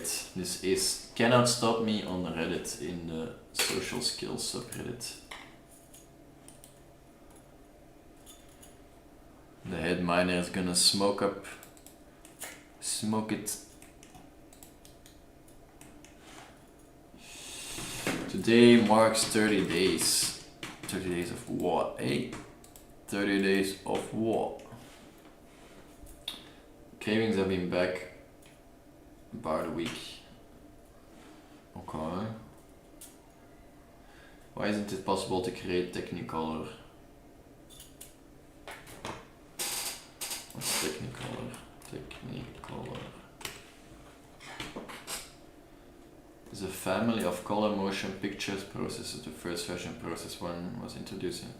[SPEAKER 1] Reddit. This is cannot stop me on Reddit in the social skills subreddit. The head miner is gonna smoke it. Today marks 30 days. 30 days of what, eh? 30 days of what? Cavings have been back about a week. Okay. Why isn't it possible to create Technicolor? What's Technicolor? Technicolor is a family of color motion pictures processors. The first version, Process 1, was introducing.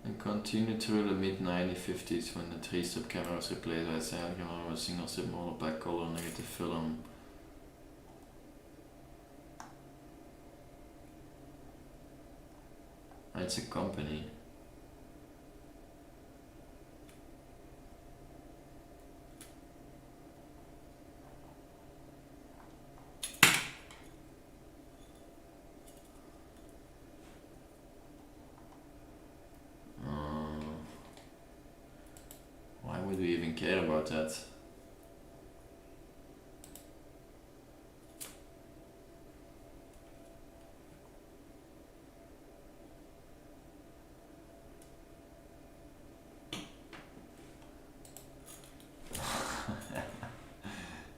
[SPEAKER 1] And continued through the mid-1950s when the 3-step camera was replaced by a silent camera with a single-step monopack color negative film. It's a company. Why would we even care about that?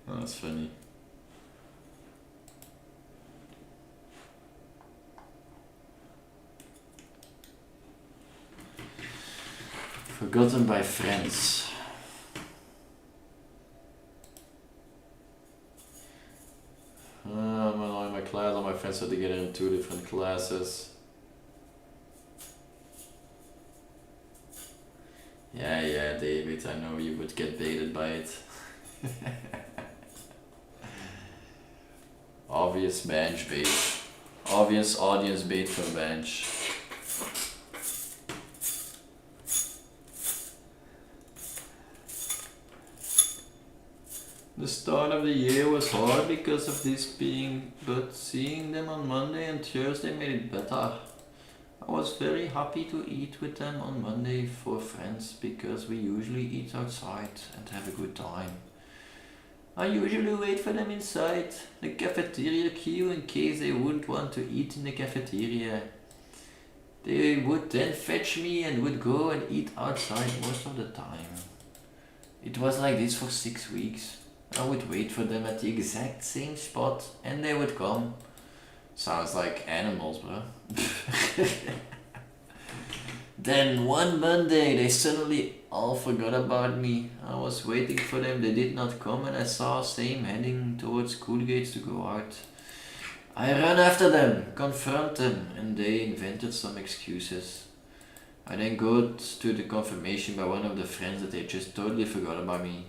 [SPEAKER 1] That's funny. Forgotten by friends. I'm annoying my class. All my friends are together in 2 different classes. Yeah, David, I know you would get baited by it. Obvious bench bait. Obvious audience bait for bench. The start of the year was hard because of this but seeing them on Monday and Thursday made it better. I was very happy to eat with them on Monday for friends because we usually eat outside and have a good time. I usually wait for them inside the cafeteria queue in case they wouldn't want to eat in the cafeteria. They would then fetch me and would go and eat outside most of the time. It was like this for 6 weeks. I would wait for them at the exact same spot and they would come. Sounds like animals, bro. Then one Monday they suddenly all forgot about me. I was waiting for them, they did not come, and I saw Sam heading towards school gates to go out. I ran after them, confront them, and they invented some excuses. I then got to the confirmation by one of the friends that they just totally forgot about me.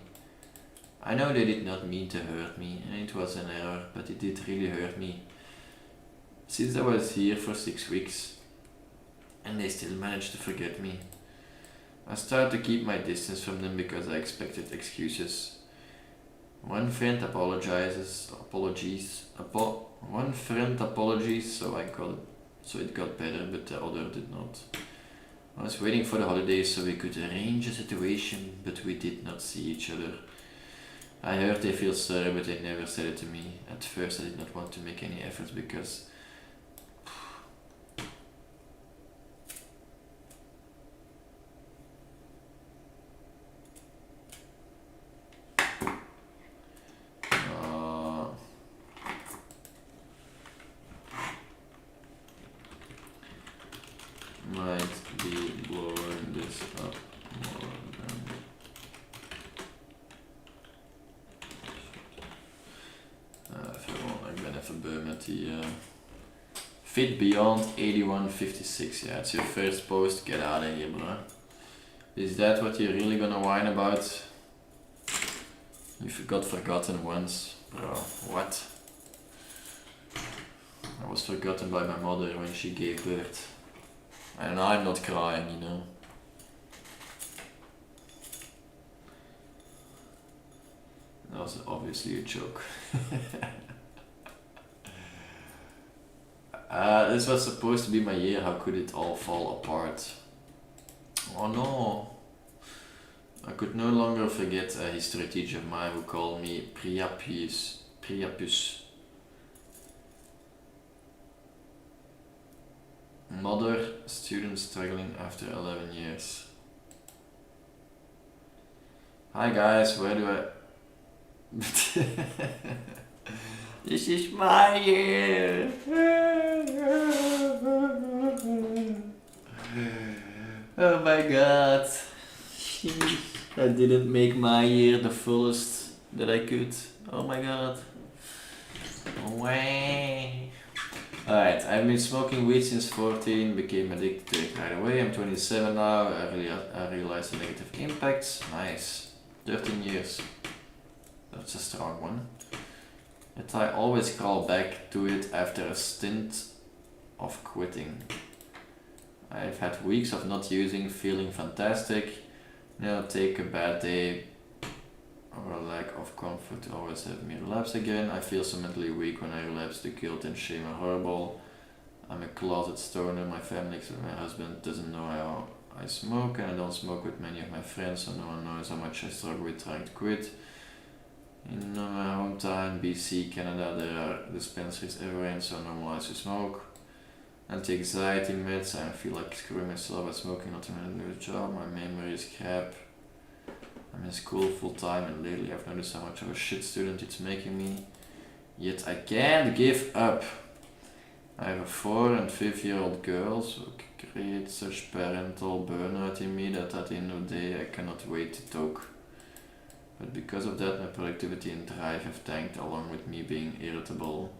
[SPEAKER 1] I know they did not mean to hurt me, and it was an error, but it did really hurt me. Since I was here for 6 weeks, and they still managed to forget me. I started to keep my distance from them because I expected excuses. One friend apologizes, so it got better, but the other did not. I was waiting for the holidays so we could arrange a situation, but we did not see each other. I heard they feel sorry, but they never said it to me. At first I did not want to make any efforts because might be blowing this up more than ik ben even beu met die Fit Beyond 8156. Yeah, it's your first post. Get out of here, bro. Is that what you're really gonna whine about? You got forgotten once, bro. What? I was forgotten by my mother when she gave birth. And I'm not crying, you know. That was obviously a joke. This was supposed to be my year, how could it all fall apart? Oh no! I could no longer forget a history teacher of mine who called me Priapus. Mother, student struggling after 11 years. Hi guys, where do I... This is my year! Oh my god. I didn't make my year the fullest that I could. Oh my god. Way. Alright, I've been smoking weed since 14, became addicted to it right away. I'm 27 now, I realized the negative impacts. Nice. 13 years. That's a strong one. Yet I always crawl back to it after a stint of quitting. I've had weeks of not using, feeling fantastic. Now take a bad day or a lack of comfort to always have me relapse again. I feel so mentally weak when I relapse. The guilt and shame are horrible. I'm a closet stoner. My family, except my husband, doesn't know how I smoke, and I don't smoke with many of my friends, so no one knows how much I struggle with trying to quit. In my hometown, BC, Canada, there are dispensaries everywhere, and so I normalize to smoke. Anti-anxiety meds, I feel like screwing myself by smoking, not to a new job. My memory is crap. I'm in school full time, and lately I've noticed how much of a shit student it's making me. Yet I can't give up. I have a 4 and 5-year-old girls who create such parental burnout in me that at the end of the day I cannot wait to talk. But because of that, my productivity and drive have tanked, along with me being irritable.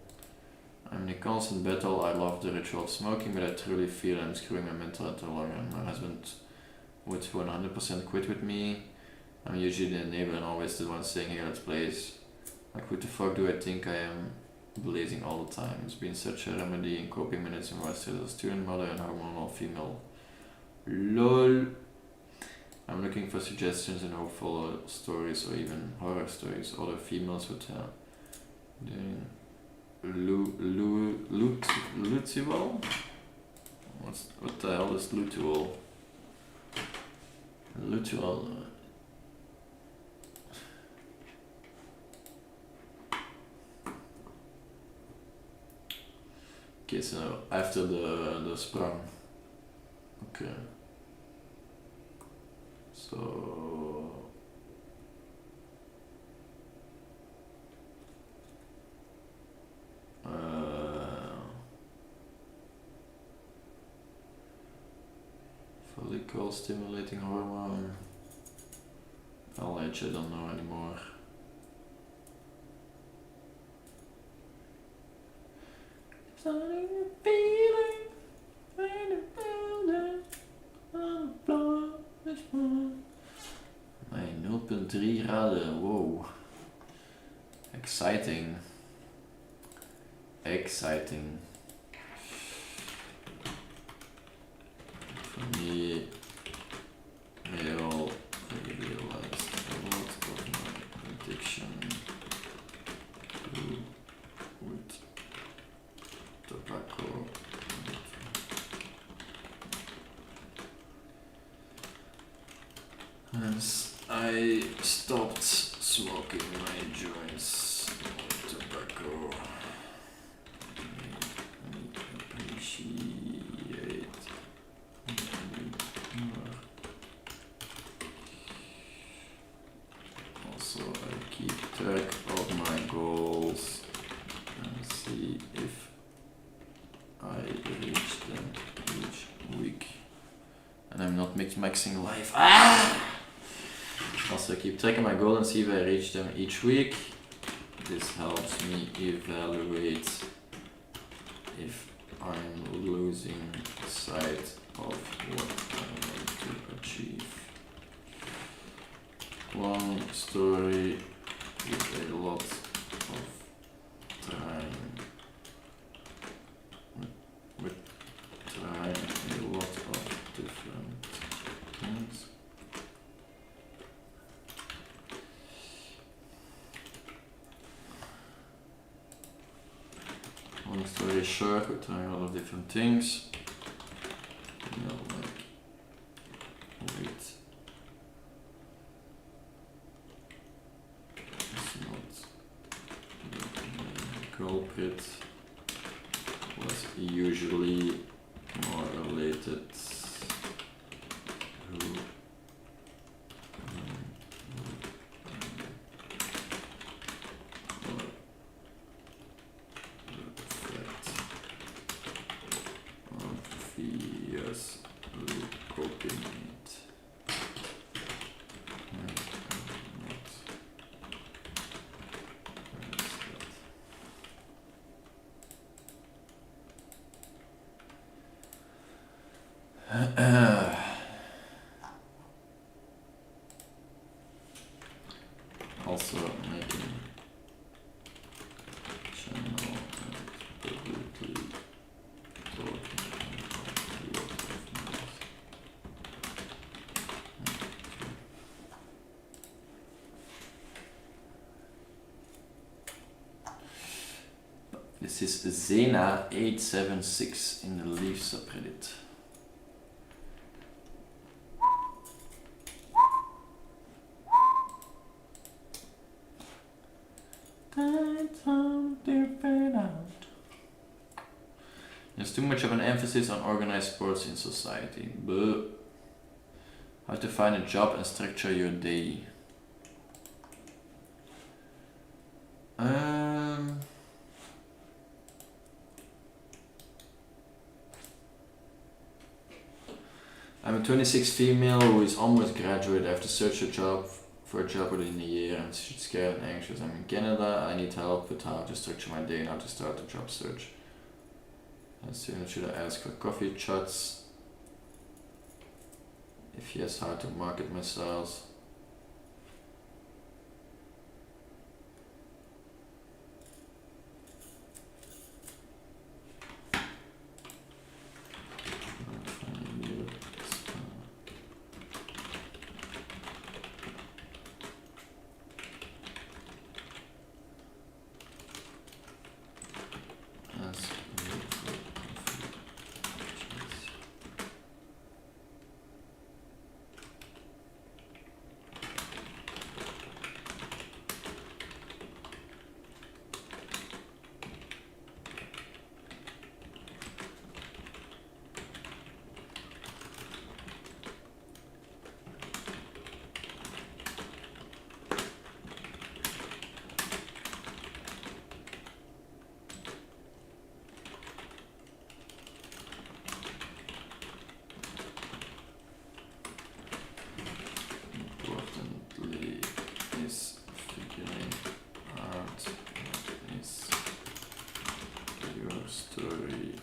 [SPEAKER 1] I'm in a constant battle. I love the ritual of smoking, but I truly feel I'm screwing my mental health in the long run. My husband would 100% quit with me. I'm usually the enabler and always the one saying, hey, let's blaze. Like, who the fuck do I think I am blazing all the time? It's been such a remedy in coping minutes and was still a student, mother, and hormonal female. LOL. I'm looking for suggestions and hopeful stories or even horror stories. Other females would doing luteal? What the hell is luteal? Luteal. Okay, so after the sprung. Okay. So follicle stimulating hormone. LH, I don't know anymore. Starting a feeling when you feel it on the floor this morning. Nee, 0.3 graden, wow. Exciting. Exciting. For me, I realized a lot of my addiction to with tobacco. As I stopped smoking my joints with tobacco, I appreciate more. Also, I keep track of my goals and see if I reach them each week. And I'm not maxing life. Also keep tracking my goals and see if I reach them each week. This helps me evaluate if I'm losing sight of what I want to achieve. Long story with a lot of trying story short, we're trying a lot of different things. You know, like, wait. It's not the culprit. Was usually more related who obviously coping it. Also making channel publicly talking about a lot of noise. This is Zena876 in the Leaf subreddit. There's too much of an emphasis on organized sports in society. Buh. How to find a job and structure your day. I'm a 26 female who is almost graduate. I have to search for a job within a year. I'm scared and anxious. I'm in Canada. I need help with how to structure my day and how to start a job search. Should I ask for coffee chats? If yes, how to market myself? Story.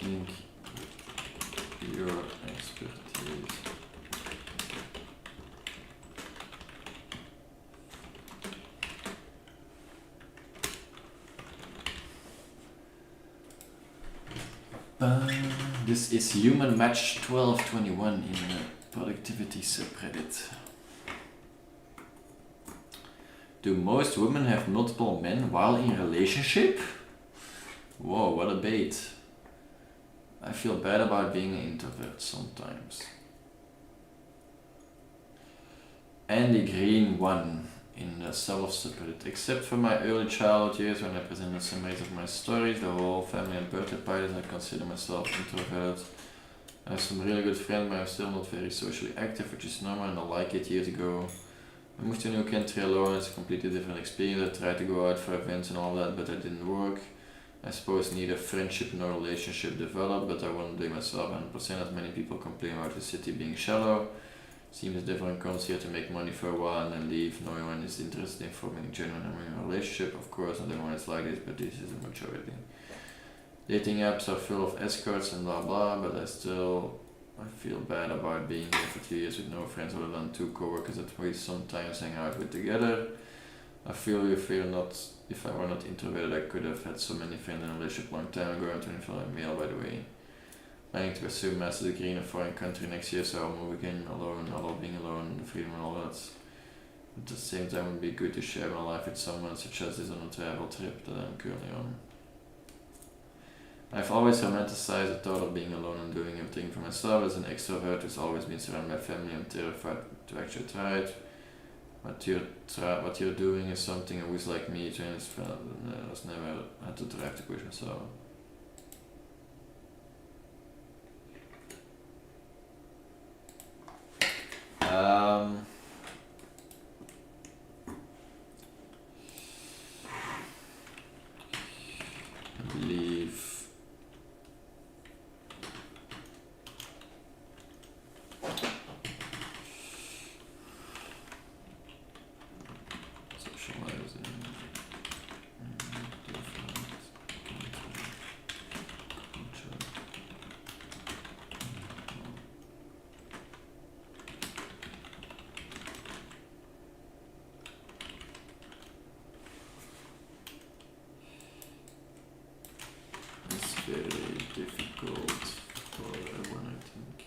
[SPEAKER 1] Think your expertise. This is human match 1221 in the productivity subreddit. Do most women have multiple men while in relationship? Whoa, what a bait. I feel bad about being an introvert sometimes. Andy Green 1 in the self subreddit. Except for my early childhood years when I presented summaries of my stories, the whole family and birthday parties, I consider myself introverted. I have some really good friends, but I'm still not very socially active, which is normal and I like it years ago. I moved to a new country alone, it's a completely different experience. I tried to go out for events and all that, but it didn't work. I suppose neither friendship nor relationship developed, but I wouldn't blame myself 100% as many people complain about the city being shallow. Seems as everyone comes here to make money for a while and then leave. No one is interested in forming a genuine and real relationship. Of course, not everyone is like this, but this is the majority. Dating apps are full of escorts and blah blah, but I feel bad about being here for 2 years with no friends other than 2 coworkers that we sometimes hang out with together. I feel if I were not introverted, I could have had so many friends in a relationship a long time ago. I'm 24 and male, by the way. Planning to pursue a master's degree in a foreign country next year, so I'll move again alone. I love being alone, the freedom and all that. At the same time, it would be good to share my life with someone, such as this on a travel trip that I'm currently on. I've always romanticized the thought of being alone and doing everything for myself. As an extrovert who's always been surrounded by family, I'm terrified to actually try it. What you're doing is something who's like me, trying I was never had to drive to push myself. I believe very difficult for everyone, I think.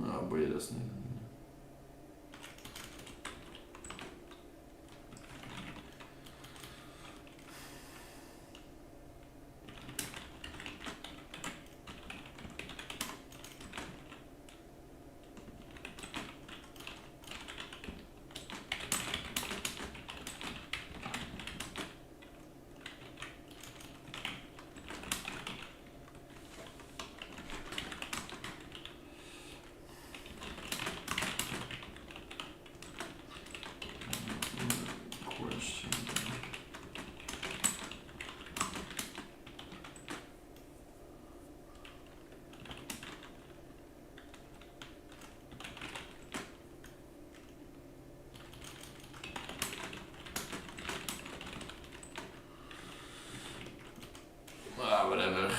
[SPEAKER 1] Oh boy, that's not. Whatever.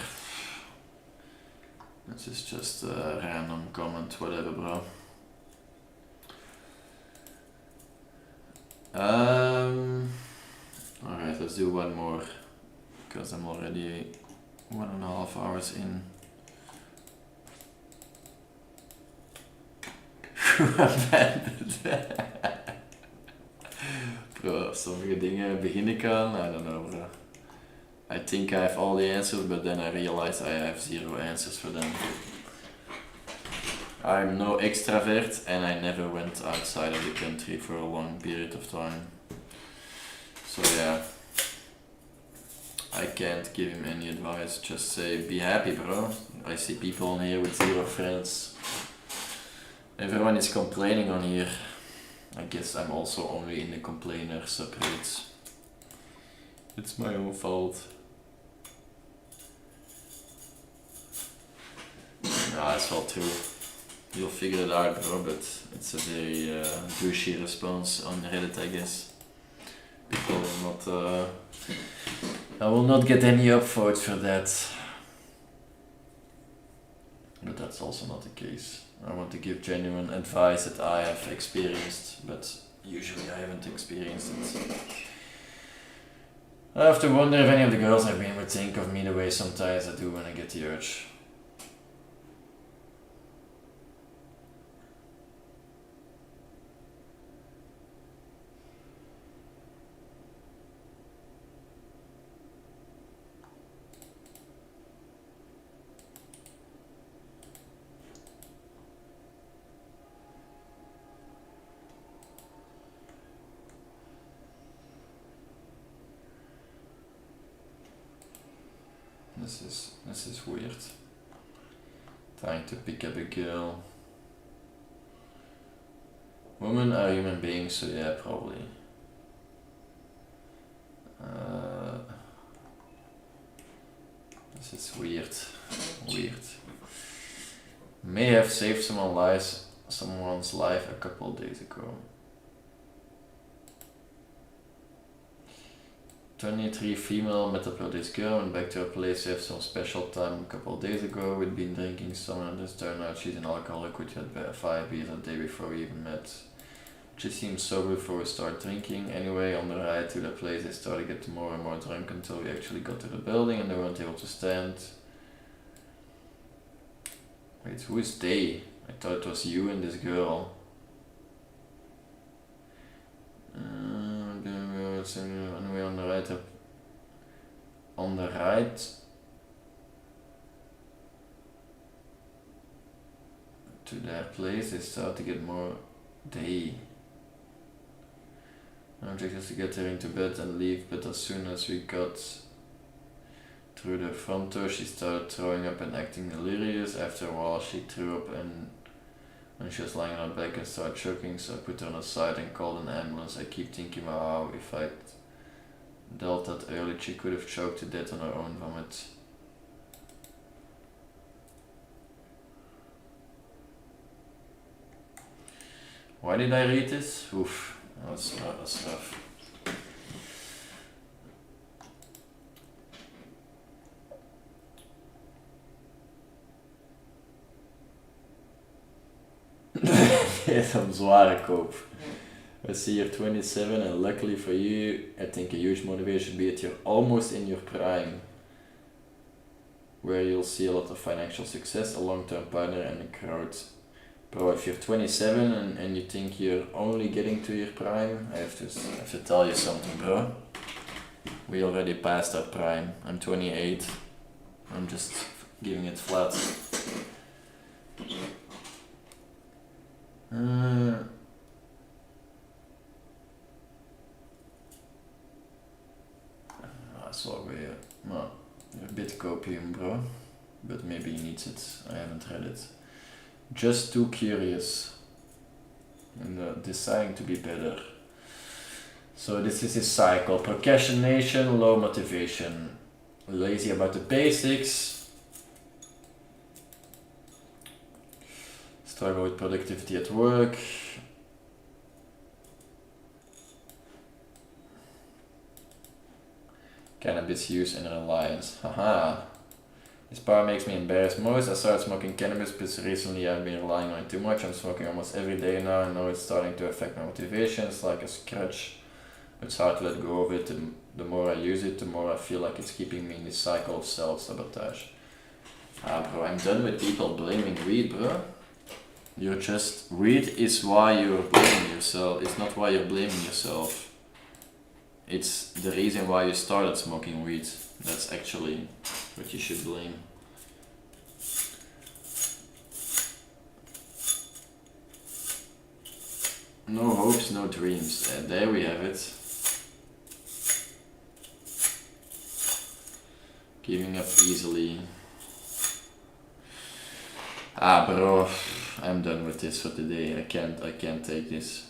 [SPEAKER 1] This is just a random comment, whatever, bro. Alright, let's do one more, because I'm already 1.5 hours in. Bro, sommige dingen begin ik aan, I don't know, bro. I think I have all the answers, but then I realize I have 0 answers for them. I'm no extravert and I never went outside of the country for a long period of time. So yeah, I can't give him any advice, just say be happy, bro. I see people on here with 0 friends. Everyone is complaining on here. I guess I'm also only in the complainer subreddits. It's my own fault. Nah, it's all true. You'll figure it out, bro, but it's a very douchey response on Reddit, I guess. People will not, I will not get any upvotes for that. But that's also not the case. I want to give genuine advice that I have experienced, but usually I haven't experienced it. I have to wonder if any of the girls I've been with think of me the way sometimes I do when I get the urge. This is weird. Trying to pick up a girl. Women are human beings, so yeah, probably. This is weird. Weird. May have saved someone's life a couple of days ago. 23 female met up with this girl, went back to her place to have some special time a couple of days ago. We'd been drinking some and this turned out she's an alcoholic, which had 5 beers a day before we even met. She seemed sober before we started drinking. Anyway, on the ride to the place they started getting more and more drunk until we actually got to the building and they weren't able to stand. Wait, who is they? I thought it was you and this girl. Anyway, on the ride to their place they start to get more object is to get her into bed and leave, but as soon as we got through the front door she started throwing up and acting delirious. After a while she threw up and when she was lying on her back and started choking, so I put her on the side and called an ambulance. I keep thinking about how if I'd dealt that early she could have choked to death on her own vomit. Why did I read this? Oof, that's rough. Some zware koop. I see you're 27 and luckily for you, I think a huge motivation should be that you're almost in your prime, where you'll see a lot of financial success, a long-term partner and a crowd. Bro, if you're 27 and you think you're only getting to your prime, I have to tell you something, bro. We already passed our prime. I'm 28. I'm just giving it flat. That's what we're a bit copium, bro, but maybe he needs it. I haven't read it. Just too curious and deciding to be better. So this is his cycle: procrastination, low motivation, lazy about the basics, struggle with productivity at work, cannabis use and reliance. Haha. This part makes me embarrassed most. I started smoking cannabis, but recently I've been relying on it too much. I'm smoking almost every day now. I know it's starting to affect my motivation. It's like a crutch. It's hard to let go of it. The more I use it, the more I feel like it's keeping me in this cycle of self-sabotage. Bro, I'm done with people blaming weed, bro. You're just... Weed is why you're blaming yourself. It's not why you're blaming yourself. It's the reason why you started smoking weed. That's actually what you should blame. No hopes, no dreams. There we have it. Giving up easily. Bro, I'm done with this for today. I can't take this.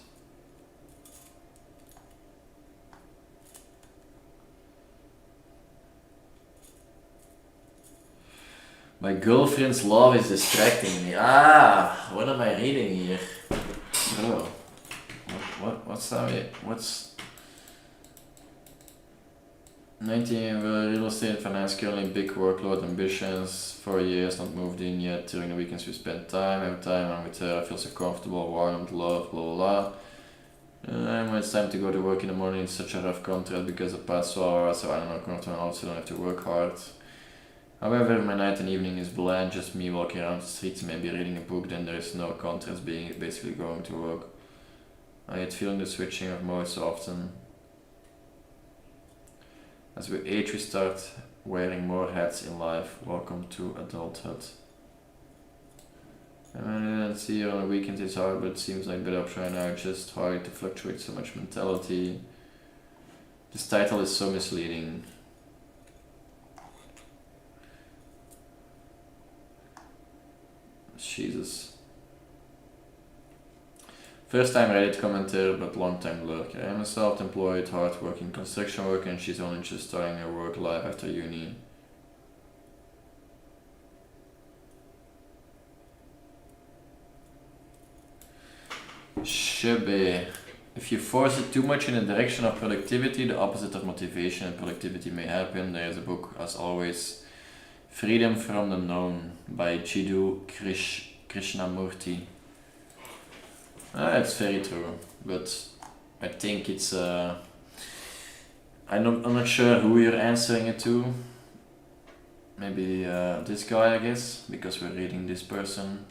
[SPEAKER 1] My girlfriend's love is distracting me. What am I reading here? Bro, what's 19, real estate, finance, currently big workload, ambitions, 4 years, not moved in yet. During the weekends we spend time. Every time I'm with her I feel so comfortable, warmed, loved, blah blah blah. When it's time to go to work in the morning, it's such a rough contrast because of past 12 hours, so I don't know, comfortable, and also don't have to work hard. However, my night and evening is bland, just me walking around the streets, maybe reading a book, then there is no contrast, being basically going to work. I hate feeling the switching of modes so often. As we age, we start wearing more hats in life. Welcome to adulthood. And I see her on the weekends it's hard, but it seems like a better option right now. It's just hard to fluctuate so much mentality. This title is so misleading. Jesus. First time Reddit commenter, but long time lurker. I am a self-employed, hard-working construction worker, and she's only just starting her work life after uni. Should be. If you force it too much in the direction of productivity, the opposite of motivation and productivity may happen. There is a book, as always, Freedom from the Known by Jiddu Krishnamurti. It's very true, but I think it's I'm not sure who you're answering it to. Maybe this guy, I guess, because we're reading this person.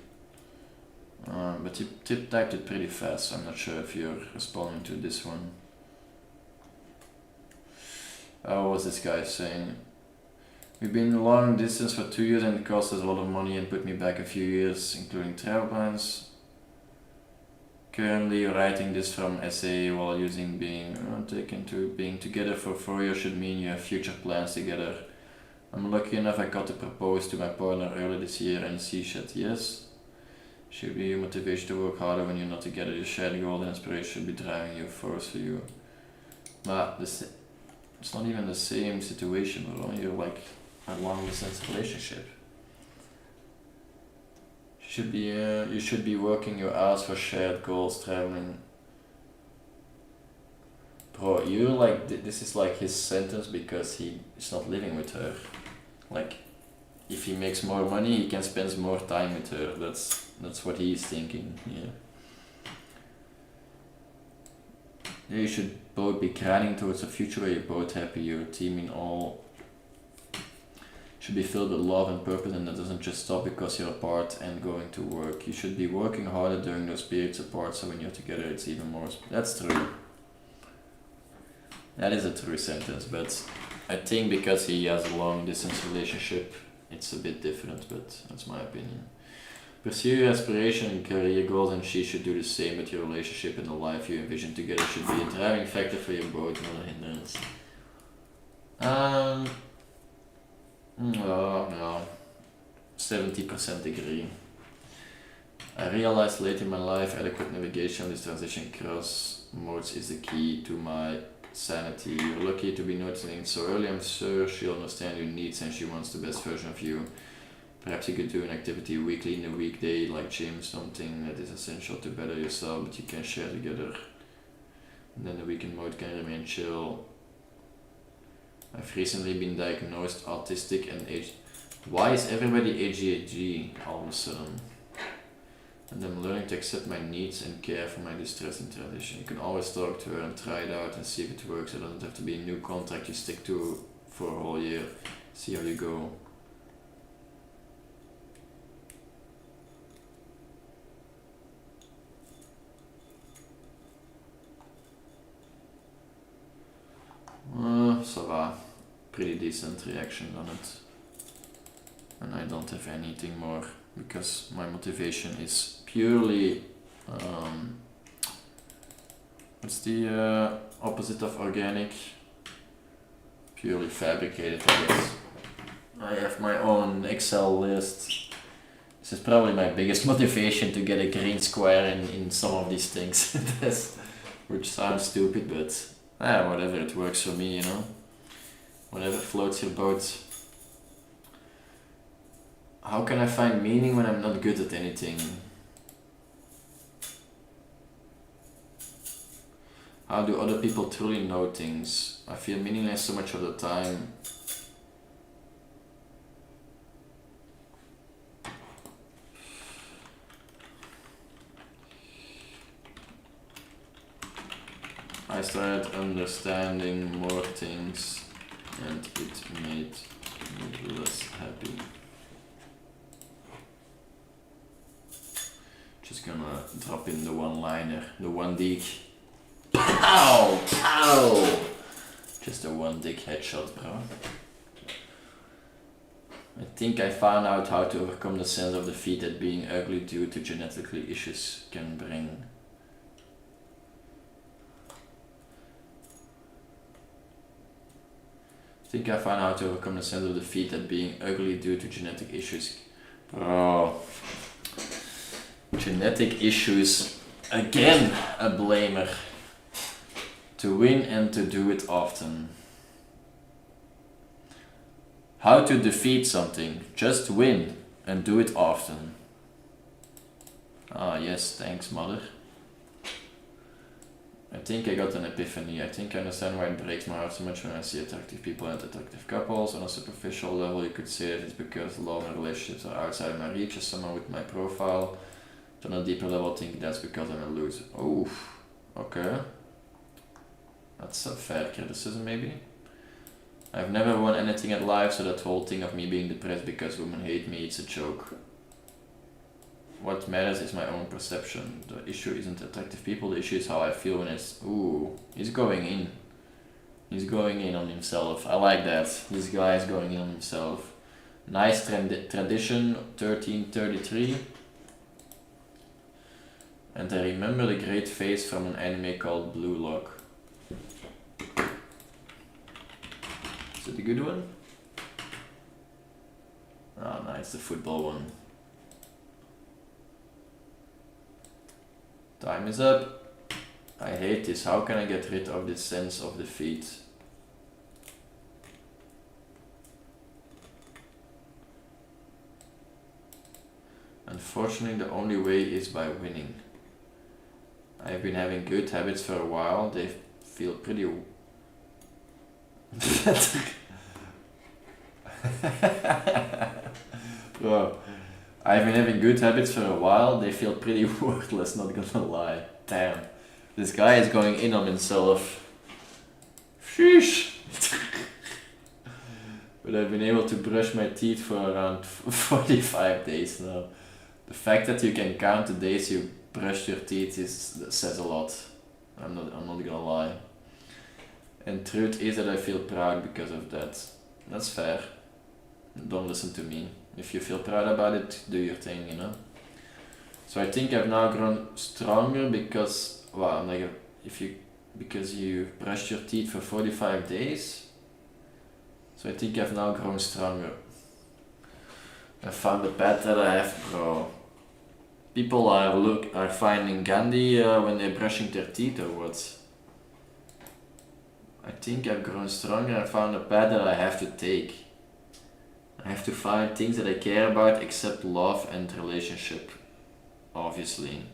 [SPEAKER 1] But you typed it pretty fast, so I'm not sure if you're responding to this one. What was this guy saying? We've been long distance for 2 years and it cost us a lot of money and put me back a few years, including travel plans. Currently writing this from essay while using being taken to being together for 4 years should mean you have future plans together. I'm lucky enough I got to propose to my partner earlier this year and she said yes. Should be your motivation to work harder when you're not together. Your shared goal and inspiration should be driving you force for you. But it's not even the same situation, bro. You're like a long distance relationship. You should be working your ass for shared goals, traveling. Bro, you're like, this is like his sentence because he is not living with her. Like, if he makes more money, he can spend more time with her. That's what he's thinking, yeah. You should both be grinding towards a future where you're both happy, you're a team in all. Should be filled with love and purpose, and that doesn't just stop because you're apart and going to work. You should be working harder during those periods apart, so when you're together it's even more. That's true. That is a true sentence, but I think because he has a long distance relationship, it's a bit different, but that's my opinion. Pursue your aspiration and career goals, and she should do the same with your relationship, and the life you envision together should be a driving factor for you both, not a hindrance. No, 70% agree. I realized late in my life adequate navigation of this transition cross modes is the key to my sanity. You're lucky to be noticing it so early. I'm sure she'll understand your needs and she wants the best version of you. Perhaps you could do an activity weekly in the weekday, like gym, something that is essential to better yourself, but you can share together. And then the weekend mode can remain chill. I've recently been diagnosed autistic and Why is everybody ADHD all of a sudden? And I'm learning to accept my needs and care for my distress in transition. You can always talk to her and try it out and see if it works. It doesn't have to be a new contract you stick to for a whole year. See how you go. Ça va. Pretty decent reaction on it. And I don't have anything more because my motivation is purely what's the opposite of organic? Purely fabricated, I guess. I have my own Excel list. This is probably my biggest motivation to get a green square in some of these things. Which sounds stupid, but whatever, it works for me, you know. Whatever floats your boat. How can I find meaning when I'm not good at anything? How do other people truly know things? I feel meaningless so much of the time. I started understanding more things and it made me less happy. Just gonna drop in the one-liner, the one dick. Pow! Pow! Just a one dick headshot, bro. I think I found out how to overcome the sense of defeat that being ugly due to genetically issues can bring. I think I found out how to overcome the sense of defeat that being ugly due to genetic issues. Bro. Genetic issues. Again, a blamer. To win and to do it often. How to defeat something. Just win and do it often. Ah yes, thanks mother. I think I got an epiphany. I think I understand why it breaks my heart so much when I see attractive people and attractive couples. On a superficial level, you could say that it's because love and relationships are outside my reach as someone with my profile. But on a deeper level, I think that's because I'm a loser. Oh, okay. That's a fair criticism, maybe. I've never won anything at life, so that whole thing of me being depressed because women hate me, it's a joke. What matters is my own perception. The issue isn't attractive people, the issue is how I feel when it's... Ooh, he's going in. He's going in on himself. I like that. This guy is going in on himself. Nice tradition, 1333. And I remember the great face from an anime called Blue Lock. Is it a good one? Oh nice, the football one. Time is up. I hate this. How can I get rid of this sense of defeat? Unfortunately, the only way is by winning. I've been having good habits for a while. They feel pretty... Bro. I've been having good habits for a while, they feel pretty worthless, not gonna lie. Damn. This guy is going in on himself. Sheesh. But I've been able to brush my teeth for around 45 days now. The fact that you can count the days you brushed your teeth says a lot. I'm not gonna lie. And truth is that I feel proud because of that. That's fair. Don't listen to me. If you feel proud about it, do your thing, you know. So I think I've now grown stronger because, well, like because you brushed your teeth for 45 days. So I think I've now grown stronger. I found the pet that I have, bro. People are finding Gandhi when they're brushing their teeth or what? I think I've grown stronger. I found a path that I have to take. I have to find things that I care about except love and relationship, obviously,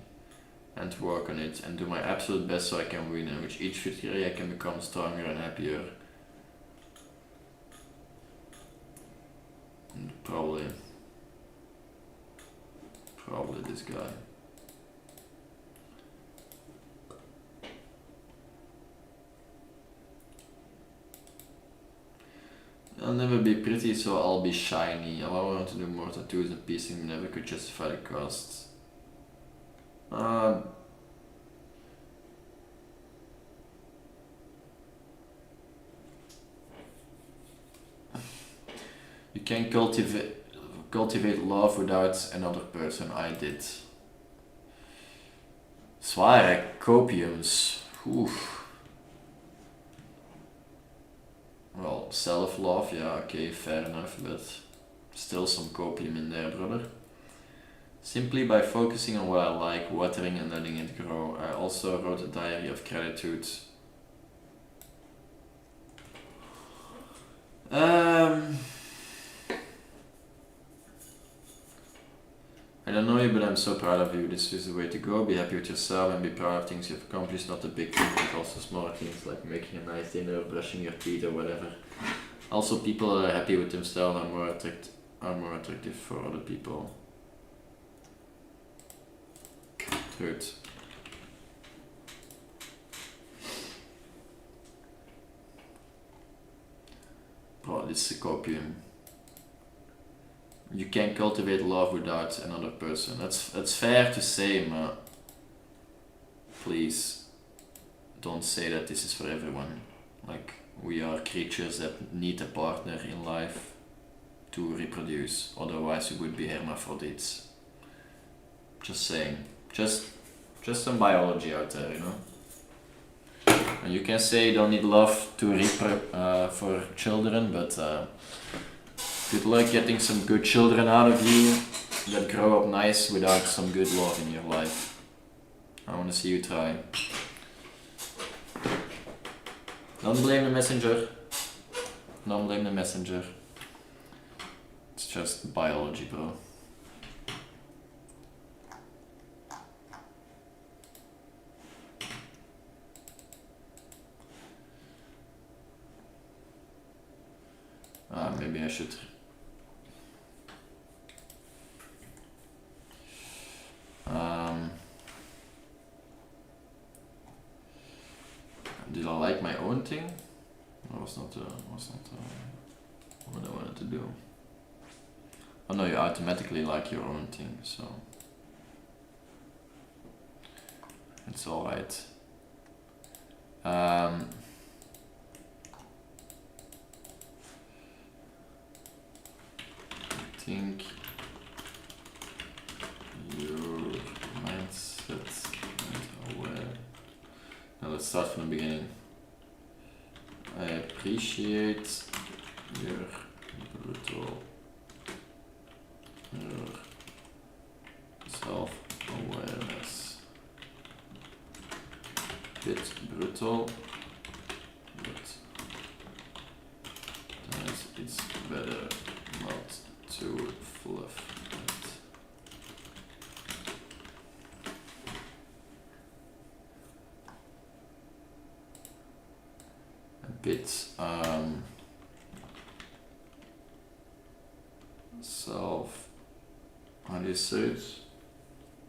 [SPEAKER 1] and work on it and do my absolute best so I can win, and with each victory I can become stronger and happier. And probably this guy. I'll never be pretty, so I'll be shiny. I want to do more tattoos and piercing, never could justify the costs. You can cultivate love without another person. I did. Zware copiums. Oof. Well, self-love, yeah, okay, fair enough, but still some copium in there, brother. Simply by focusing on what I like, watering and letting it grow. I also wrote a diary of gratitude. I I don't know you, but I'm so proud of you. This is the way to go. Be happy with yourself and be proud of things you've accomplished, not the big things, but also smaller things like making a nice dinner, brushing your teeth or whatever. Also, people that are happy with themselves are more attractive for other people. Third. Bro, this is a copium. You can cultivate love without another person. That's fair to say, but please don't say that this is for everyone. Like, we are creatures that need a partner in life to reproduce. Otherwise, we would be hermaphrodites. Just saying. Just some biology out there, you know. And you can say you don't need love to for children, but good luck getting some good children out of you that grow up nice without some good love in your life. I want to see you try. Don't blame the messenger. Don't blame the messenger. It's just biology, bro. Maybe I should. Did I like my own thing? That was not what I wanted to do. Oh no, you automatically like your own thing, so it's alright. I think your mindset and aware. Now let's start from the beginning. I appreciate your brutal, your self-awareness. Bit brutal, but it's better not to fluff it. A bit how do you say it?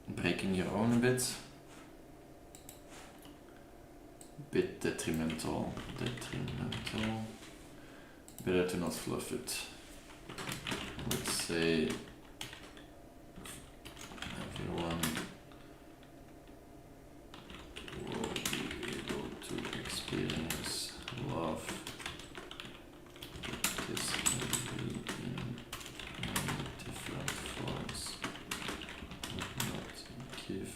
[SPEAKER 1] Breaking your own a bit. Bit detrimental. Better to not fluff it. Let's say everyone will be able to experience love. This can be in many different forms, but not give.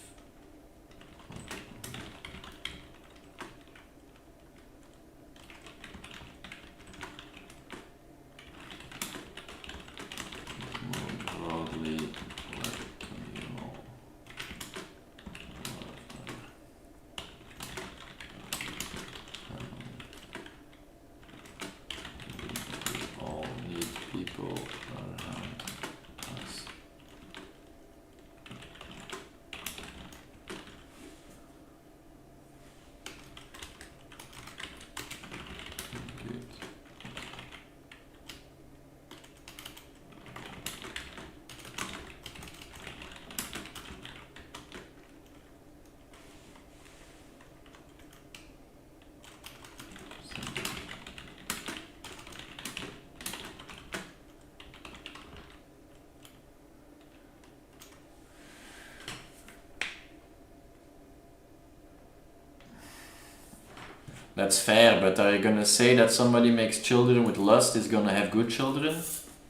[SPEAKER 1] That's fair, but are you gonna say that somebody makes children with lust is gonna have good children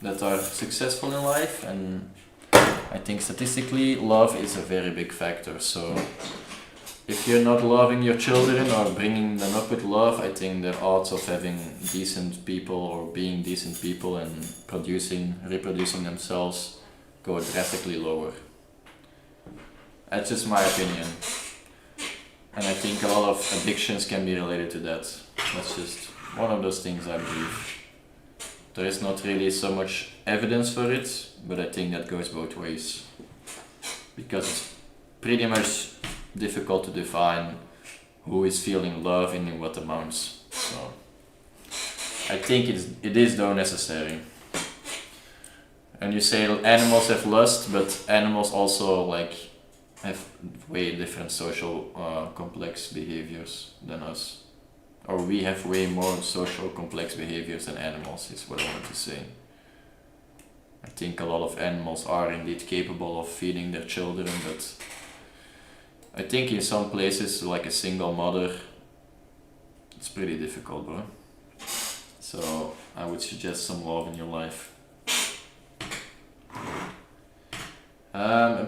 [SPEAKER 1] that are successful in life? And I think statistically love is a very big factor, so if you're not loving your children or bringing them up with love, I think the odds of having decent people or being decent people and reproducing themselves go drastically lower. That's just my opinion. And I think a lot of addictions can be related to that. That's just one of those things I believe. There is not really so much evidence for it, but I think that goes both ways. because it's pretty much difficult to define who is feeling love and in what amounts. So I think it is though necessary. And you say animals have lust, but animals also like have way different social complex behaviors than us. Or we have way more social complex behaviors than animals, is what I want to say. I think a lot of animals are indeed capable of feeding their children, but I think in some places, like a single mother, it's pretty difficult, bro. So I would suggest some love in your life.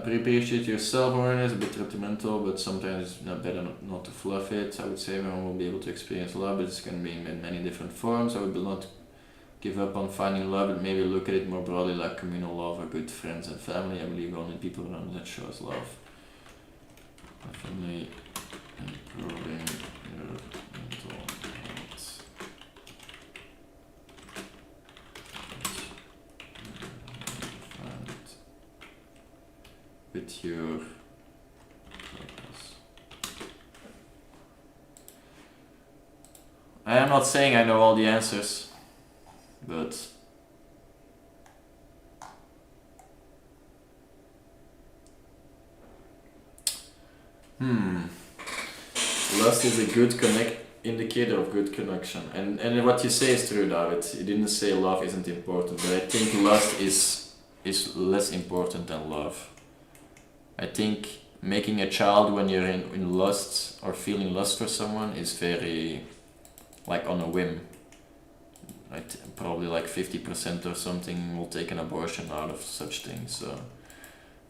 [SPEAKER 1] Appreciate your self-awareness, a bit sentimental, but sometimes it's better not to fluff it. I would say everyone will be able to experience love, but it's going to be in many different forms. I would not give up on finding love, but maybe look at it more broadly like communal love or good friends and family. I believe only people around that show us love. Definitely improving your mental health. With your purpose. I am not saying I know all the answers, but lust is a good indicator of good connection. And what you say is true, David. You didn't say love isn't important, but I think lust is less important than love. I think making a child when you're in lust or feeling lust for someone is very like on a whim. Probably like 50% or something will take an abortion out of such things. So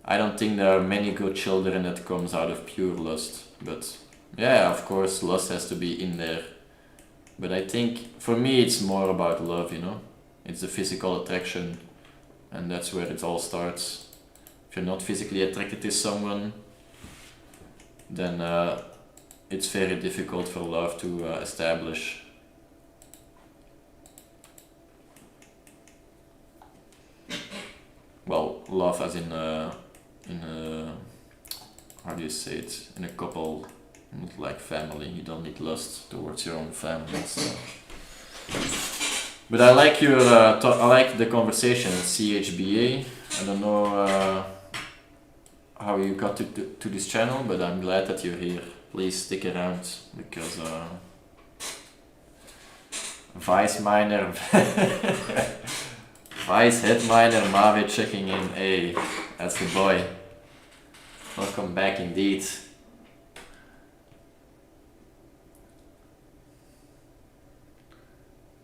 [SPEAKER 1] I don't think there are many good children that comes out of pure lust. But yeah, of course lust has to be in there. But I think for me it's more about love, you know. It's the physical attraction, and that's where it all starts. If you're not physically attracted to someone, then it's very difficult for love to establish. Well, love as in how do you say it? In a couple, not like family. You don't need lust towards your own family. So. But I like your I like the conversation at CHBA. I don't know how you got to this channel, but I'm glad that you're here. Please stick around, because Vice Miner, Vice Head Miner Mavi checking in. Hey, that's the boy. Welcome back indeed.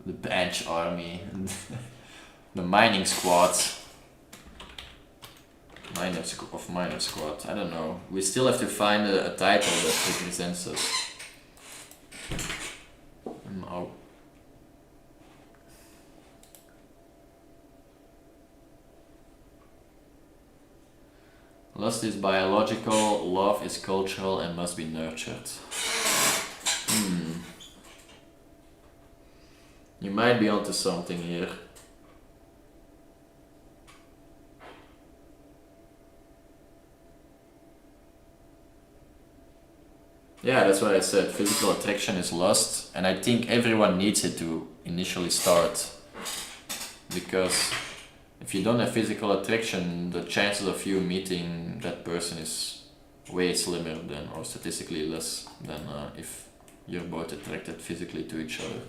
[SPEAKER 1] The Bench Army, the Mining Squad. Miner Squad. I don't know. We still have to find a title that represents us. Oh. Lust is biological, love is cultural and must be nurtured. You might be onto something here. Yeah, that's what I said. Physical attraction is lust, and I think everyone needs it to initially start. Because if you don't have physical attraction, the chances of you meeting that person is way slimmer than, or statistically less than if you're both attracted physically to each other.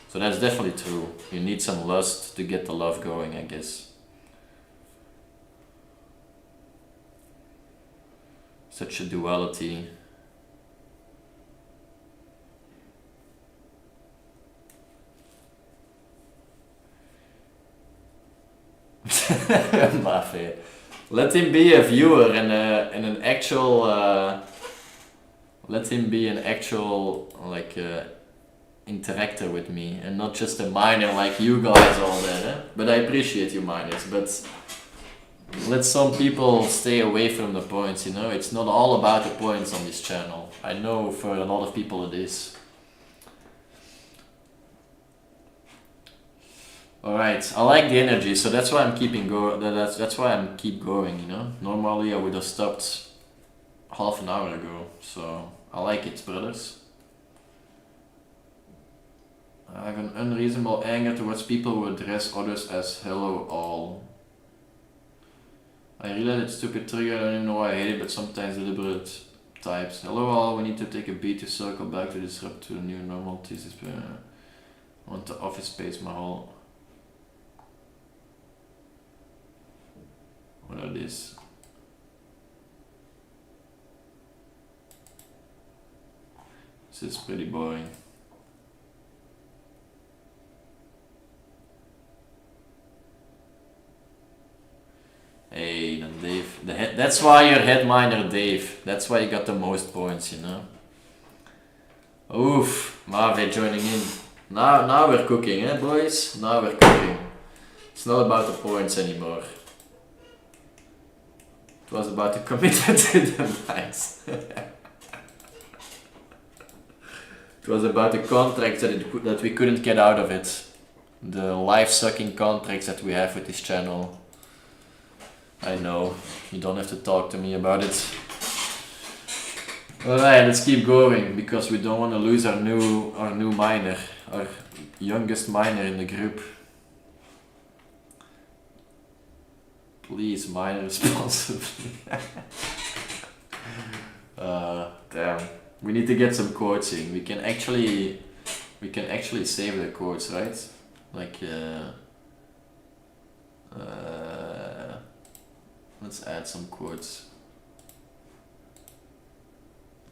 [SPEAKER 1] So that's definitely true. You need some lust to get the love going, I guess. Such a duality. Mafe. Let him be a viewer and an actual. Let him be an actual like interactor with me, and not just a miner like you guys all there. Eh? But I appreciate you miners. But let some people stay away from the points. You know, it's not all about the points on this channel. I know for a lot of people it is. Alright, I like the energy, so that's why I'm keeping that's why I'm keep going, you know? Normally I would have stopped half an hour ago, so I like it, brothers. I have an unreasonable anger towards people who address others as hello all. I realize it's stupid trigger, I don't even know why I hate it, but sometimes deliberate types. Hello all, we need to take a beat to circle back to disrupt to the new normal. I want the office space, my whole... What are these? This is pretty boring. Hey, then Dave. That's why you're head miner, Dave. That's why you got the most points, you know? Oof, Mave joining in. Now we're cooking, eh, boys? Now we're cooking. It's not about the points anymore. It was about the commitment to the mines. It was about the contracts that we couldn't get out of it. The life-sucking contracts that we have with this channel. I know, you don't have to talk to me about it. Alright, let's keep going, because we don't want to lose our new miner, our youngest miner in the group. Please mine responsibly. Damn. We need to get some quotes in. We can actually save the quotes, right? Like let's add some quotes.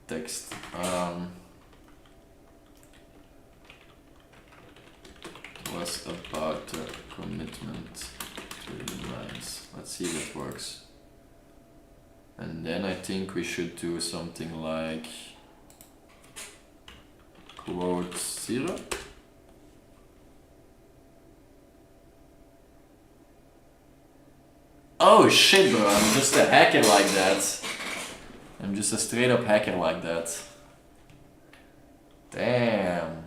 [SPEAKER 1] Text. Was about the commitment to the lines. Let's see if it works. And then I think we should do something like quote 0. Oh shit, bro, I'm just a hacker like that. I'm just a straight up hacker like that. Damn.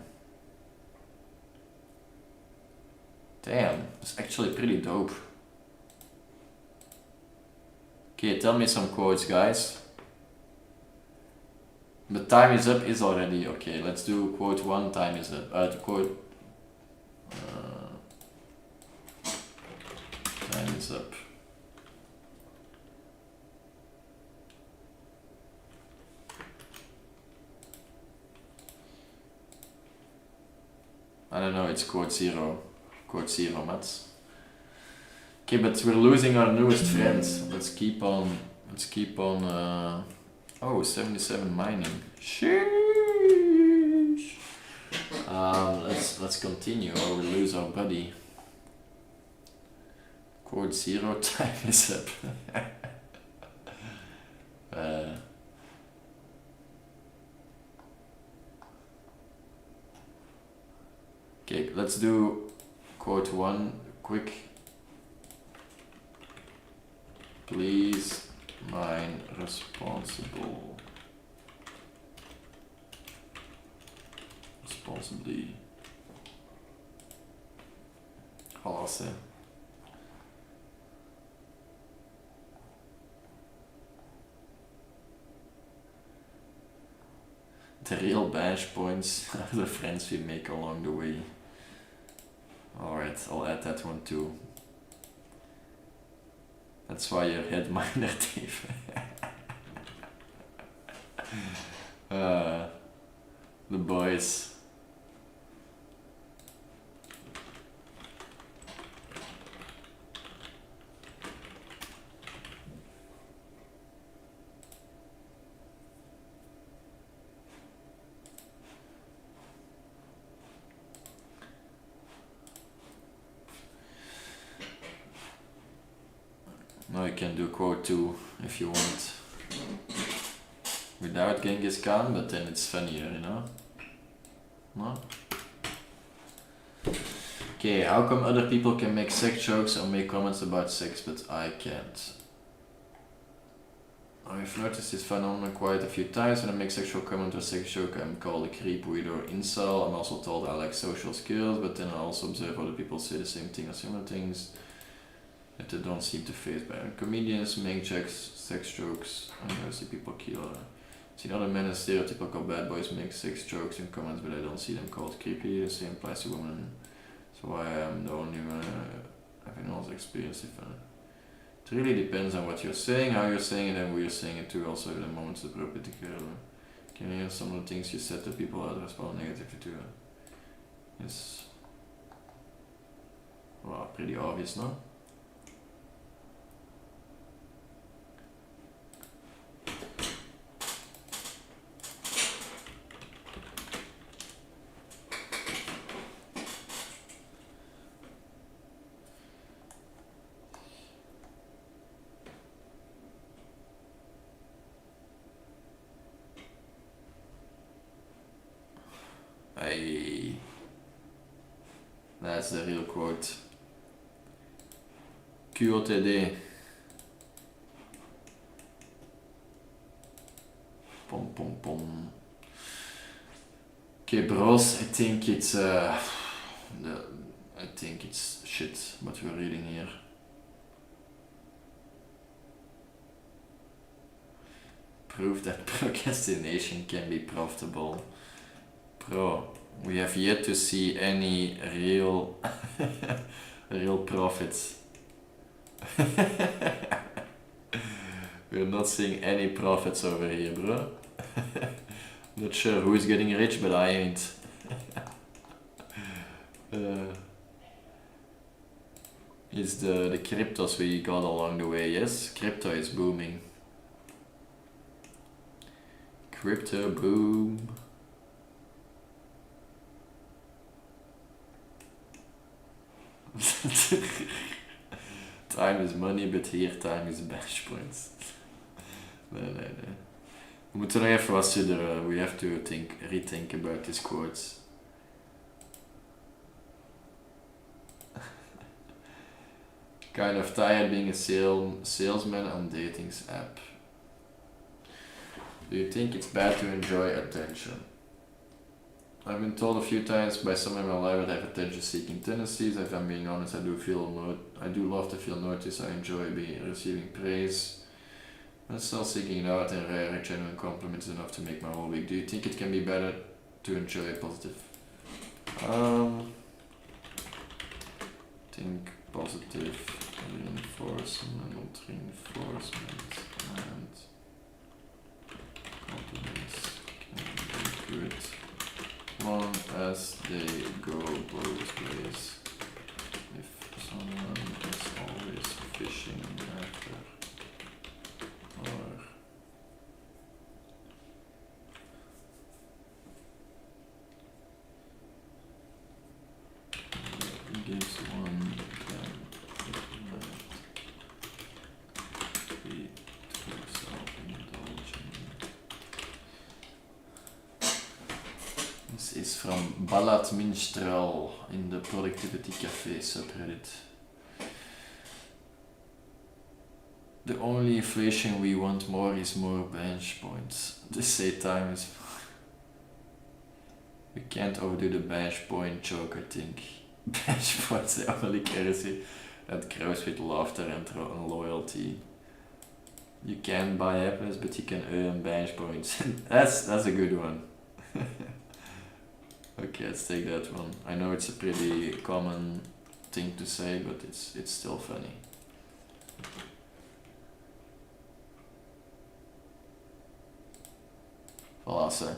[SPEAKER 1] Damn, it's actually pretty dope. Okay, tell me some quotes, guys. The time is up is already okay. Let's do quote 1. Time is up. Quote. Time is up. I don't know. It's quote 0. Quote 0, Mats. Okay, but we're losing our newest friends. Let's keep on. Oh, 77 mining. Sheesh. Let's continue, or we lose our buddy. Quote 0. Time is up. Okay, let's do quote 1 quick. Please mine responsibly. Hase. The real bash points are the friends we make along the way. Alright, I'll add that one too. That's why you're head miner, Dave. The boys. Now you can do quote 2 if you want. Without Genghis Khan, but then it's funnier, you know? No? Okay, how come other people can make sex jokes or make comments about sex, but I can't? I've noticed this phenomenon quite a few times. When I make sexual comment or sex joke, I'm called a creep, weirdo, or incel. I'm also told I lack social skills, but then I also observe other people say the same thing or similar things that they don't seem to face by comedians, make jokes, sex jokes. I never see people kill. I've seen other men and stereotypical bad boys make sex jokes and comments, but I don't see them called creepy. The same applies to women. So I am the only one having all the experience. It really depends on what you're saying, how you're saying it, and where you're saying it too. Also, the moments appropriate to care. Can you hear some of the things you said to people that respond negatively to? It's well, pretty obvious, no? That's the real quote. QOTD. Pom pom pom. Okay, bros, I think it's shit what we're reading here. Proof that procrastination can be profitable. Bro, we have yet to see any real profits. We're not seeing any profits over here, bro. Not sure who is getting rich, but I ain't. It's the cryptos we got along the way. Yes, crypto is booming. Crypto boom. Time is money, but here time is bash points. Nee. We moeten nog even wat studeren. We have to rethink about these quotes. Kind of tired being a salesman on dating's app. Do you think it's bad to enjoy attention? I've been told a few times by someone in my life that I have attention-seeking tendencies. If I'm being honest, I do love to feel noticed. I enjoy receiving praise. I'm still seeking it out, and rare, genuine compliments enough to make my whole week. Do you think it can be better to enjoy positive? Think positive reinforcement and compliments can be good. Long as they go both ways. If someone is always fishing after or gives one can be too self-indulgent. This is from Ballad Minstrel in the Productivity Café subreddit. The only inflation we want more is more bench points. They say time is... We can't overdo the bench point joke, I think. Bench points, the only currency that grows with laughter and loyalty. You can buy happiness, but you can earn bench points. That's a good one. Okay, let's take that one. I know it's a pretty common thing to say, but it's still funny. Voilà, ze.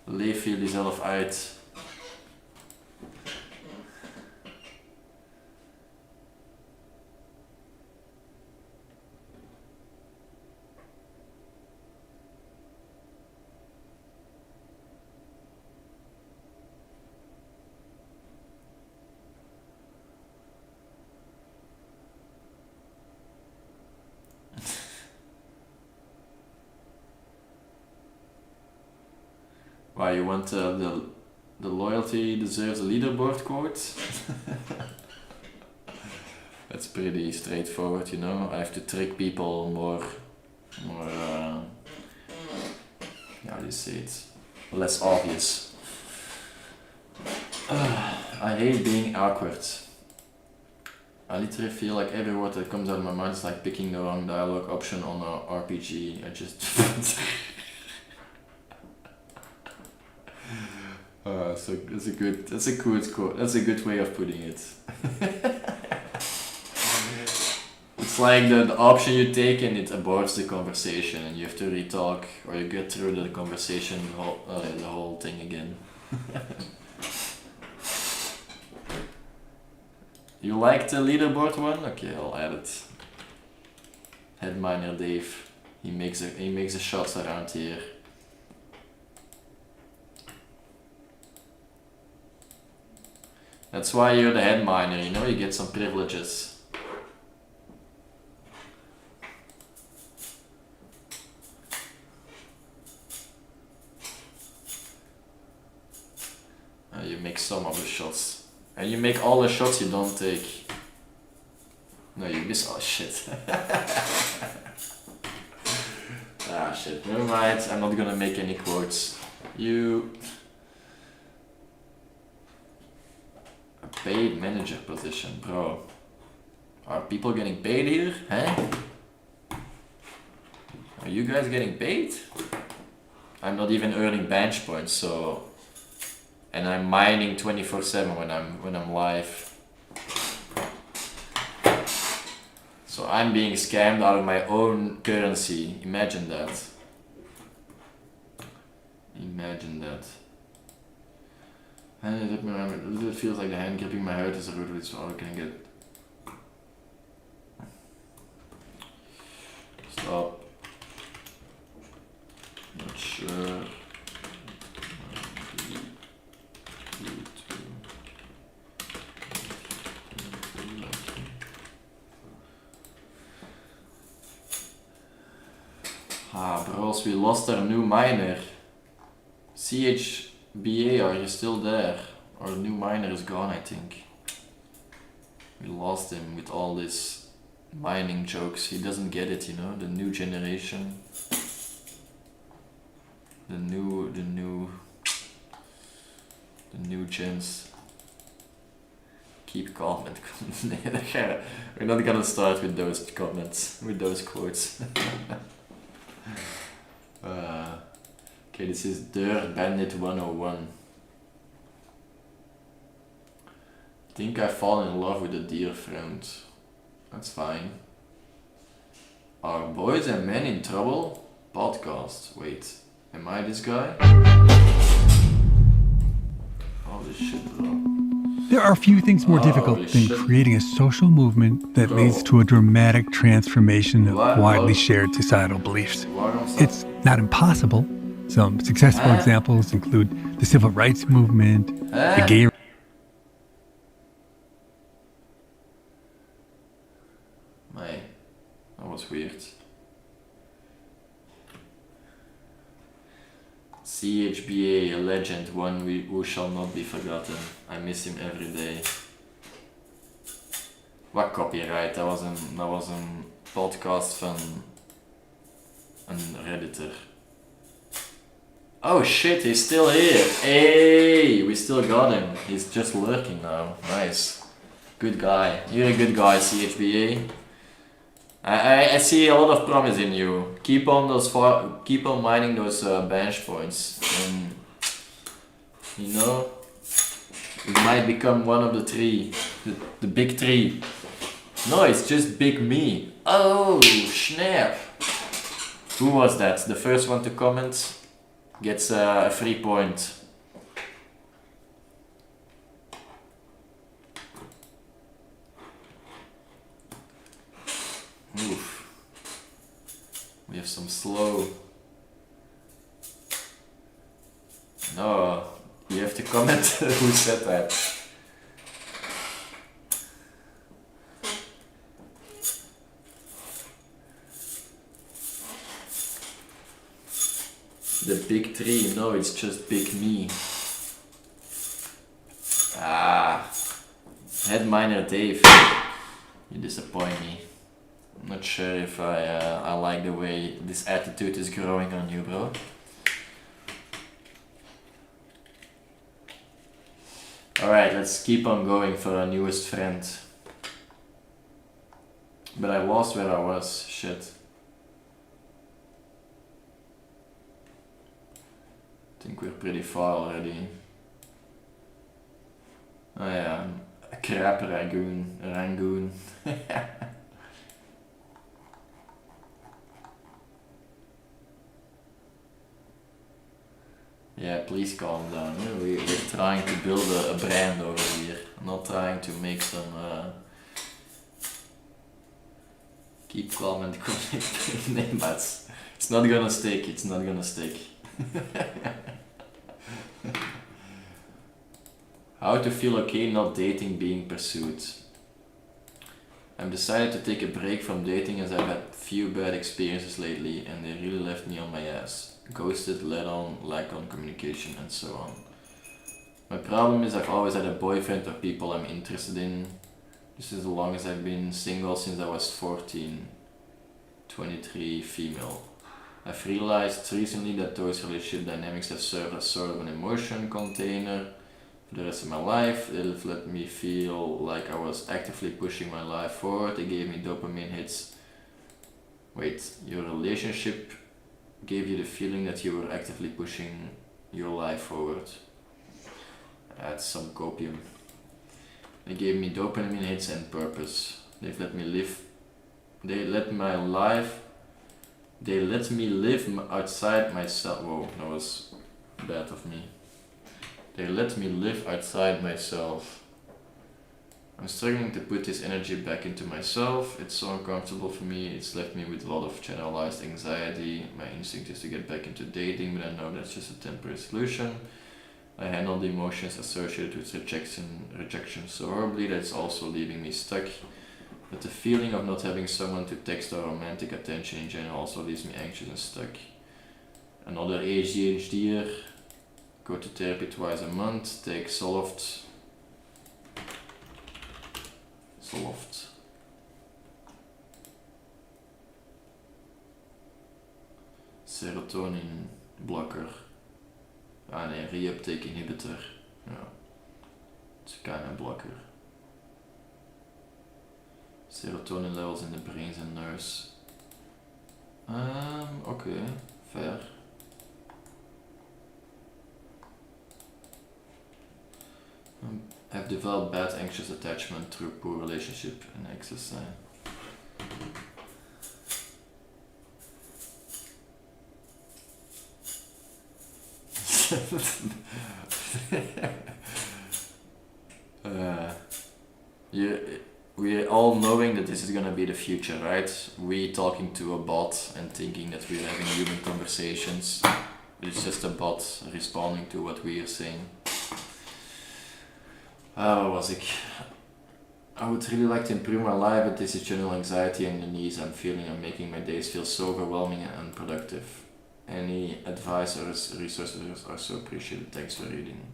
[SPEAKER 1] Leef jullie zelf uit. Why, you want the loyalty deserves a leaderboard quote? That's pretty straightforward, you know. I have to trick people more more, how do you say it? Less obvious. I hate being awkward. I literally feel like every word that comes out of my mouth is like picking the wrong dialogue option on a RPG. I just so that's a good way of putting it. It's like the option you take and it aborts the conversation and you have to retalk or you get through the conversation the whole thing again. You like the leaderboard one? Okay, I'll add it. Headminer Dave. He makes the shots around here. That's why you're the headminer, you know, you get some privileges. You make some of the shots. And you make all the shots you don't take. No, you miss. Oh shit. Ah shit, never mind. I'm not gonna make any quotes. A paid manager position, bro. Are people getting paid here? Huh? Are you guys getting paid? I'm not even earning bench points, so. And I'm mining 24/7 when I'm live. So I'm being scammed out of my own currency. Imagine that. Imagine that. And it feels like the hand gripping my heart is a root which all I can get. Stop. Not sure. Ah, bros, we lost our new miner. CHBA, are you still there? Our new miner is gone, I think. We lost him with all this mining jokes. He doesn't get it, you know, the new generation. The new gens. Keep calm and we're not gonna start with those comments, with those quotes. Okay, this is Dirt Bandit 101. Think I fall in love with a dear friend. That's fine. Are boys and men in trouble? Podcast. Wait, am I this guy? Holy shit, bro.
[SPEAKER 3] There are few things more difficult than creating a social movement that leads to a dramatic transformation of widely shared societal beliefs. It's not impossible. Some successful examples include the civil rights movement, the gay.
[SPEAKER 1] That was weird. CHBA, a legend, one who shall not be forgotten. I miss him every day. What copyright? Dat was een podcast van een redditor. Oh shit, he's still here. Hey, we still got him. He's just lurking now. Nice. Good guy. You're a good guy, CHBA. I see a lot of promise in you. Keep on mining those bench points, and you know you might become one of the three, the big three. No, it's just big me. Oh snap! Who was that? The first one to comment gets a free point. Oof. We have some slow. No, you have to comment who said that. The big three, no, it's just big me. Ah, Headminer Dave, you disappoint me. I'm not sure if I like the way this attitude is growing on you, bro. Alright, let's keep on going for our newest friend. But I lost where I was, shit. I think we're pretty far already. Oh yeah, a crap Rangoon. Yeah, please calm down. We're trying to build a brand over here, not trying to make some keep calm and connected. But it's not gonna stick, it's not gonna stick. How to feel okay not dating being pursued. I've decided to take a break from dating as I've had few bad experiences lately and they really left me on my ass. Ghosted, let on, lack on communication and so on. My problem is I've always had a boyfriend or people I'm interested in. This is as long as I've been single since I was 14. 23, female. I've realized recently that those relationship dynamics have served as sort of an emotion container for the rest of my life. They've let me feel like I was actively pushing my life forward. They gave me dopamine hits. Wait, your relationship gave you the feeling that you were actively pushing your life forward. That's some copium. They gave me dopamine hits and purpose. They've let me live. They let me live outside myself. Whoa, that was bad of me. They let me live outside myself. I'm struggling to put this energy back into myself. It's so uncomfortable for me. It's left me with a lot of generalized anxiety. My instinct is to get back into dating, but I know that's just a temporary solution. I handle the emotions associated with rejection so horribly that it's also leaving me stuck. But the feeling of not having someone to text or romantic attention in general also leaves me anxious and stuck. Another ADHDer. Go to therapy twice a month. Take Zoloft. Serotonin blocker. Ah nee, reuptake inhibitor. Ja. It's a kind of blocker. Serotonin levels in the brains and nerves. Okay, fair. I've developed bad anxious attachment through poor relationship and exercise. We're all knowing that this is gonna be the future, right? We talking to a bot and thinking that we're having human conversations. It's just a bot responding to what we are saying. What was it? I would really like to improve my life, but this is general anxiety and the needs I'm feeling are making my days feel so overwhelming and unproductive. Any advice or resources are so appreciated. Thanks for reading.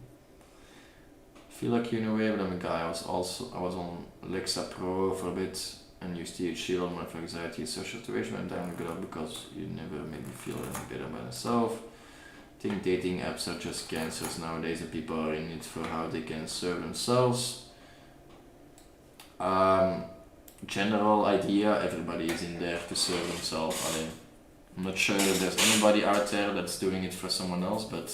[SPEAKER 1] I feel like you in a way, but I'm a guy. I was on Lexa Pro for a bit and used THC on my for anxiety and social situation. I'm down to get because you never made me feel any better by myself. I think dating apps are just cancers nowadays and people are in it for how they can serve themselves. General idea, everybody is in there to serve themselves. I'm not sure if there's anybody out there that's doing it for someone else, but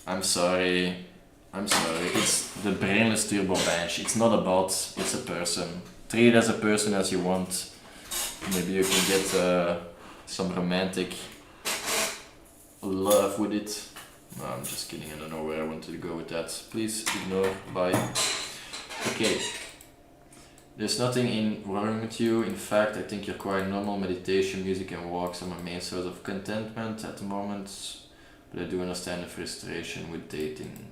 [SPEAKER 1] I'm sorry. It's the brainless turbo bench. It's not a bot, it's a person. Treat it as a person as you want. Maybe you can get some romantic love with it. No, I'm just kidding. I don't know where I wanted to go with that. Please ignore. Bye. Okay. There's nothing wrong with you. In fact, I think you're quite normal. Meditation, music and walks are my main source of contentment at the moment. But I do understand the frustration with dating.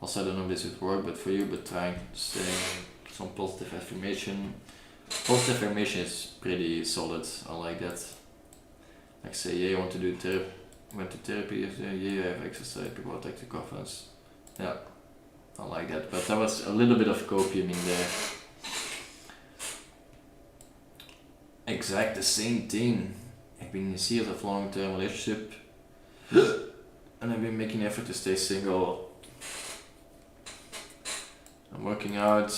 [SPEAKER 1] Also, I don't know if this would work, but for you, but trying to say some positive affirmation. Positive affirmation is pretty solid. I like that. Like say, yeah, you want to do therapy, went to therapy yesterday, yeah, I have exercise, people will take the confidence. Yeah, I like that, but there was a little bit of copium in there. Exact the same thing. I've been in a series of long-term relationship and I've been making effort to stay single. I'm working out.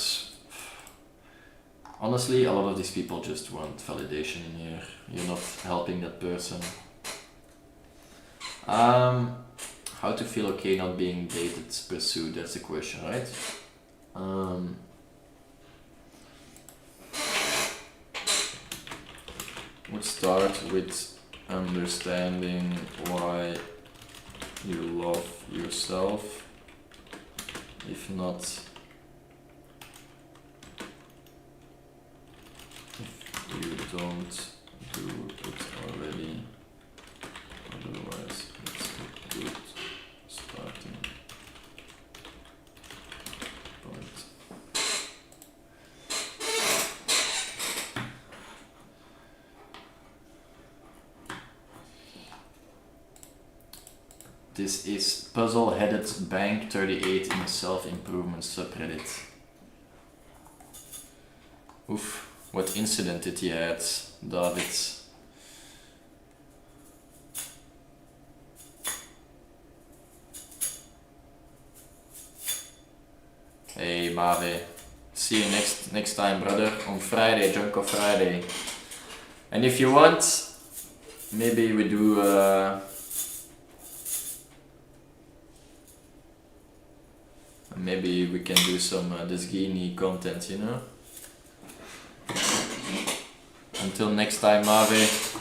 [SPEAKER 1] Honestly, a lot of these people just want validation in here. You're not helping that person. How to feel okay not being dated, pursued, that's the question, right? We'll start with understanding why you love yourself. If not, if you don't do it already, otherwise it's a good starting point. This is Puzzle-Headed Bank 38 in the self-improvement subreddit. Oof, what incident did he had, David? Hey Mave, see you next time, brother, on Friday, Jonko Friday. And if you want, maybe we do maybe we can do some Desgini content, you know? Until next time, Mave.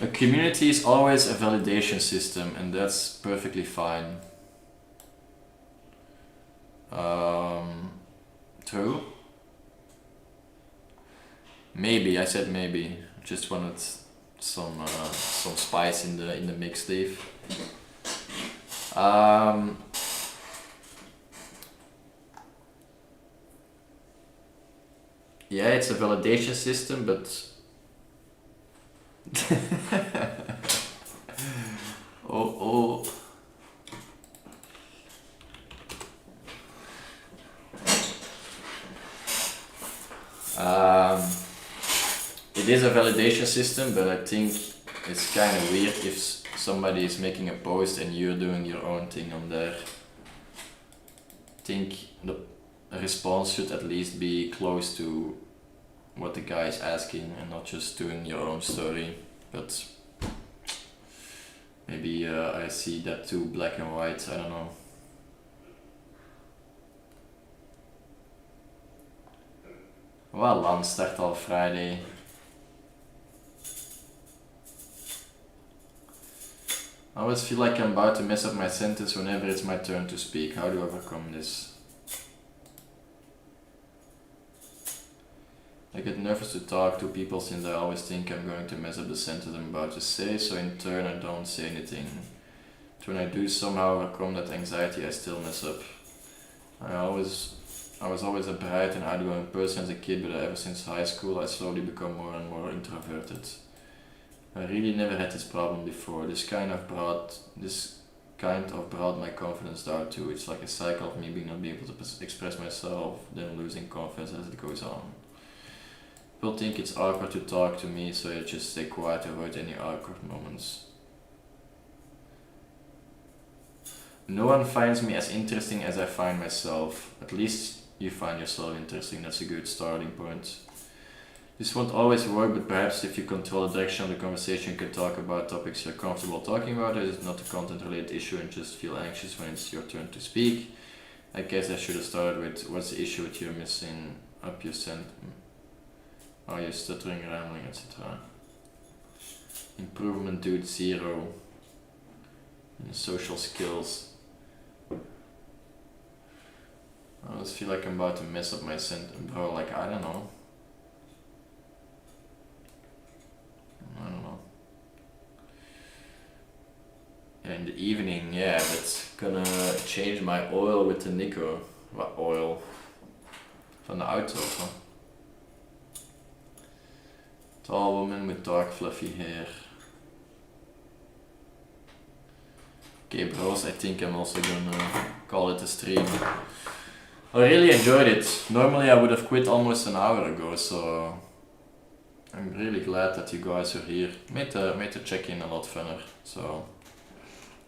[SPEAKER 1] A community is always a validation system, and that's perfectly fine. True? Maybe, I said maybe. Just wanted some spice in the mix, Dave. Yeah, it's a validation system, but oh. It is a validation system, but I think it's kind of weird if somebody is making a post and you're doing your own thing on there. I think the response should at least be close to what the guy is asking and not just doing your own story. But maybe I see that too black and white, I don't know. Well, on start al Friday. I always feel like I'm about to mess up my sentence whenever it's my turn to speak. How do I overcome this? I get nervous to talk to people since I always think I'm going to mess up the sentence I'm about to say, so in turn I don't say anything. But when I do somehow overcome that anxiety, I still mess up. I was always a bright and outgoing person as a kid, but ever since high school I slowly become more and more introverted. I really never had this problem before. This kind of brought my confidence down too. It's like a cycle of me not being able to express myself, then losing confidence as it goes on. People think it's awkward to talk to me, so I just stay quiet to avoid any awkward moments. No one finds me as interesting as I find myself. At least you find yourself interesting, that's a good starting point. This won't always work, but perhaps if you control the direction of the conversation, you can talk about topics you're comfortable talking about. It is not a content-related issue and just feel anxious when it's your turn to speak. I guess I should have started with, what's the issue with you missing up your are you stuttering, rambling, etc. Improvement dude 0. In social skills. I always feel like I'm about to mess up my sentence, bro, like I don't know. Yeah, in the evening, yeah, that's gonna change my oil with the Nico. What oil? Van de auto, huh? Tall woman with dark fluffy hair. Okay bros, I think I'm also gonna call it a stream. I really enjoyed it. Normally I would have quit almost an hour ago, so I'm really glad that you guys are here. Made the check-in a lot funner. So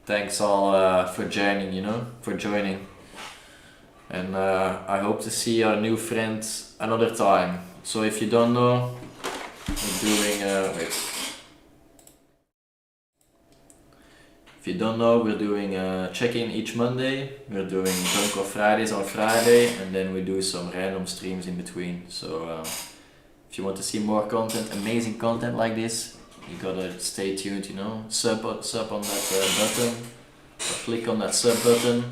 [SPEAKER 1] thanks all for joining, you know, for joining. And I hope to see our new friends another time. So if you don't know, we're doing If you don't know, we're doing a check-in each Monday. We're doing Jonko Fridays on Friday, and then we do some random streams in between. So if you want to see more content, amazing content like this, you gotta stay tuned, you know. Sub on that button, or click on that sub button,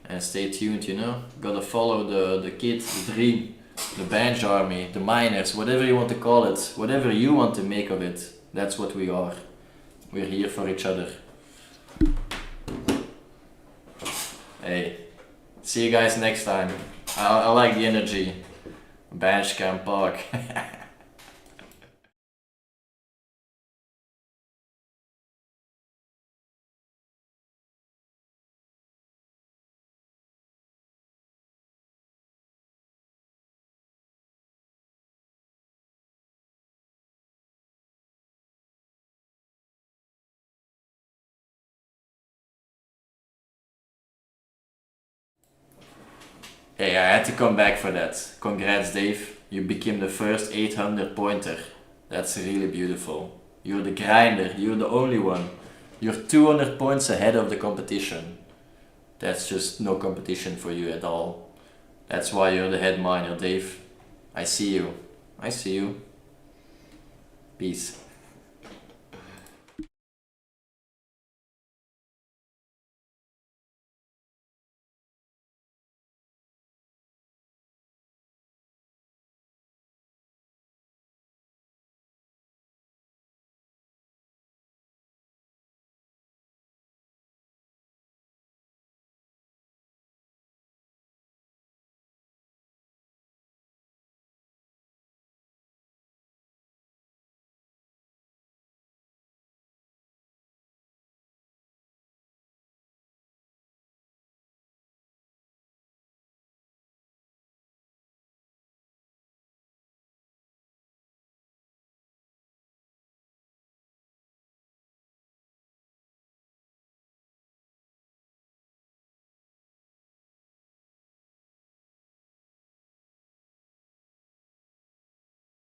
[SPEAKER 1] and stay tuned, you know. Gotta follow the kid, the dream, the bench army, the miners, whatever you want to call it, whatever you want to make of it. That's what we are. We're here for each other. Hey, see you guys next time. I like the energy. Bench Camp Park. Hey, I had to come back for that. Congrats, Dave. You became the first 800 pointer. That's really beautiful. You're the grinder. You're the only one. You're 200 points ahead of the competition. That's just no competition for you at all. That's why you're the head miner, Dave. I see you. I see you. Peace.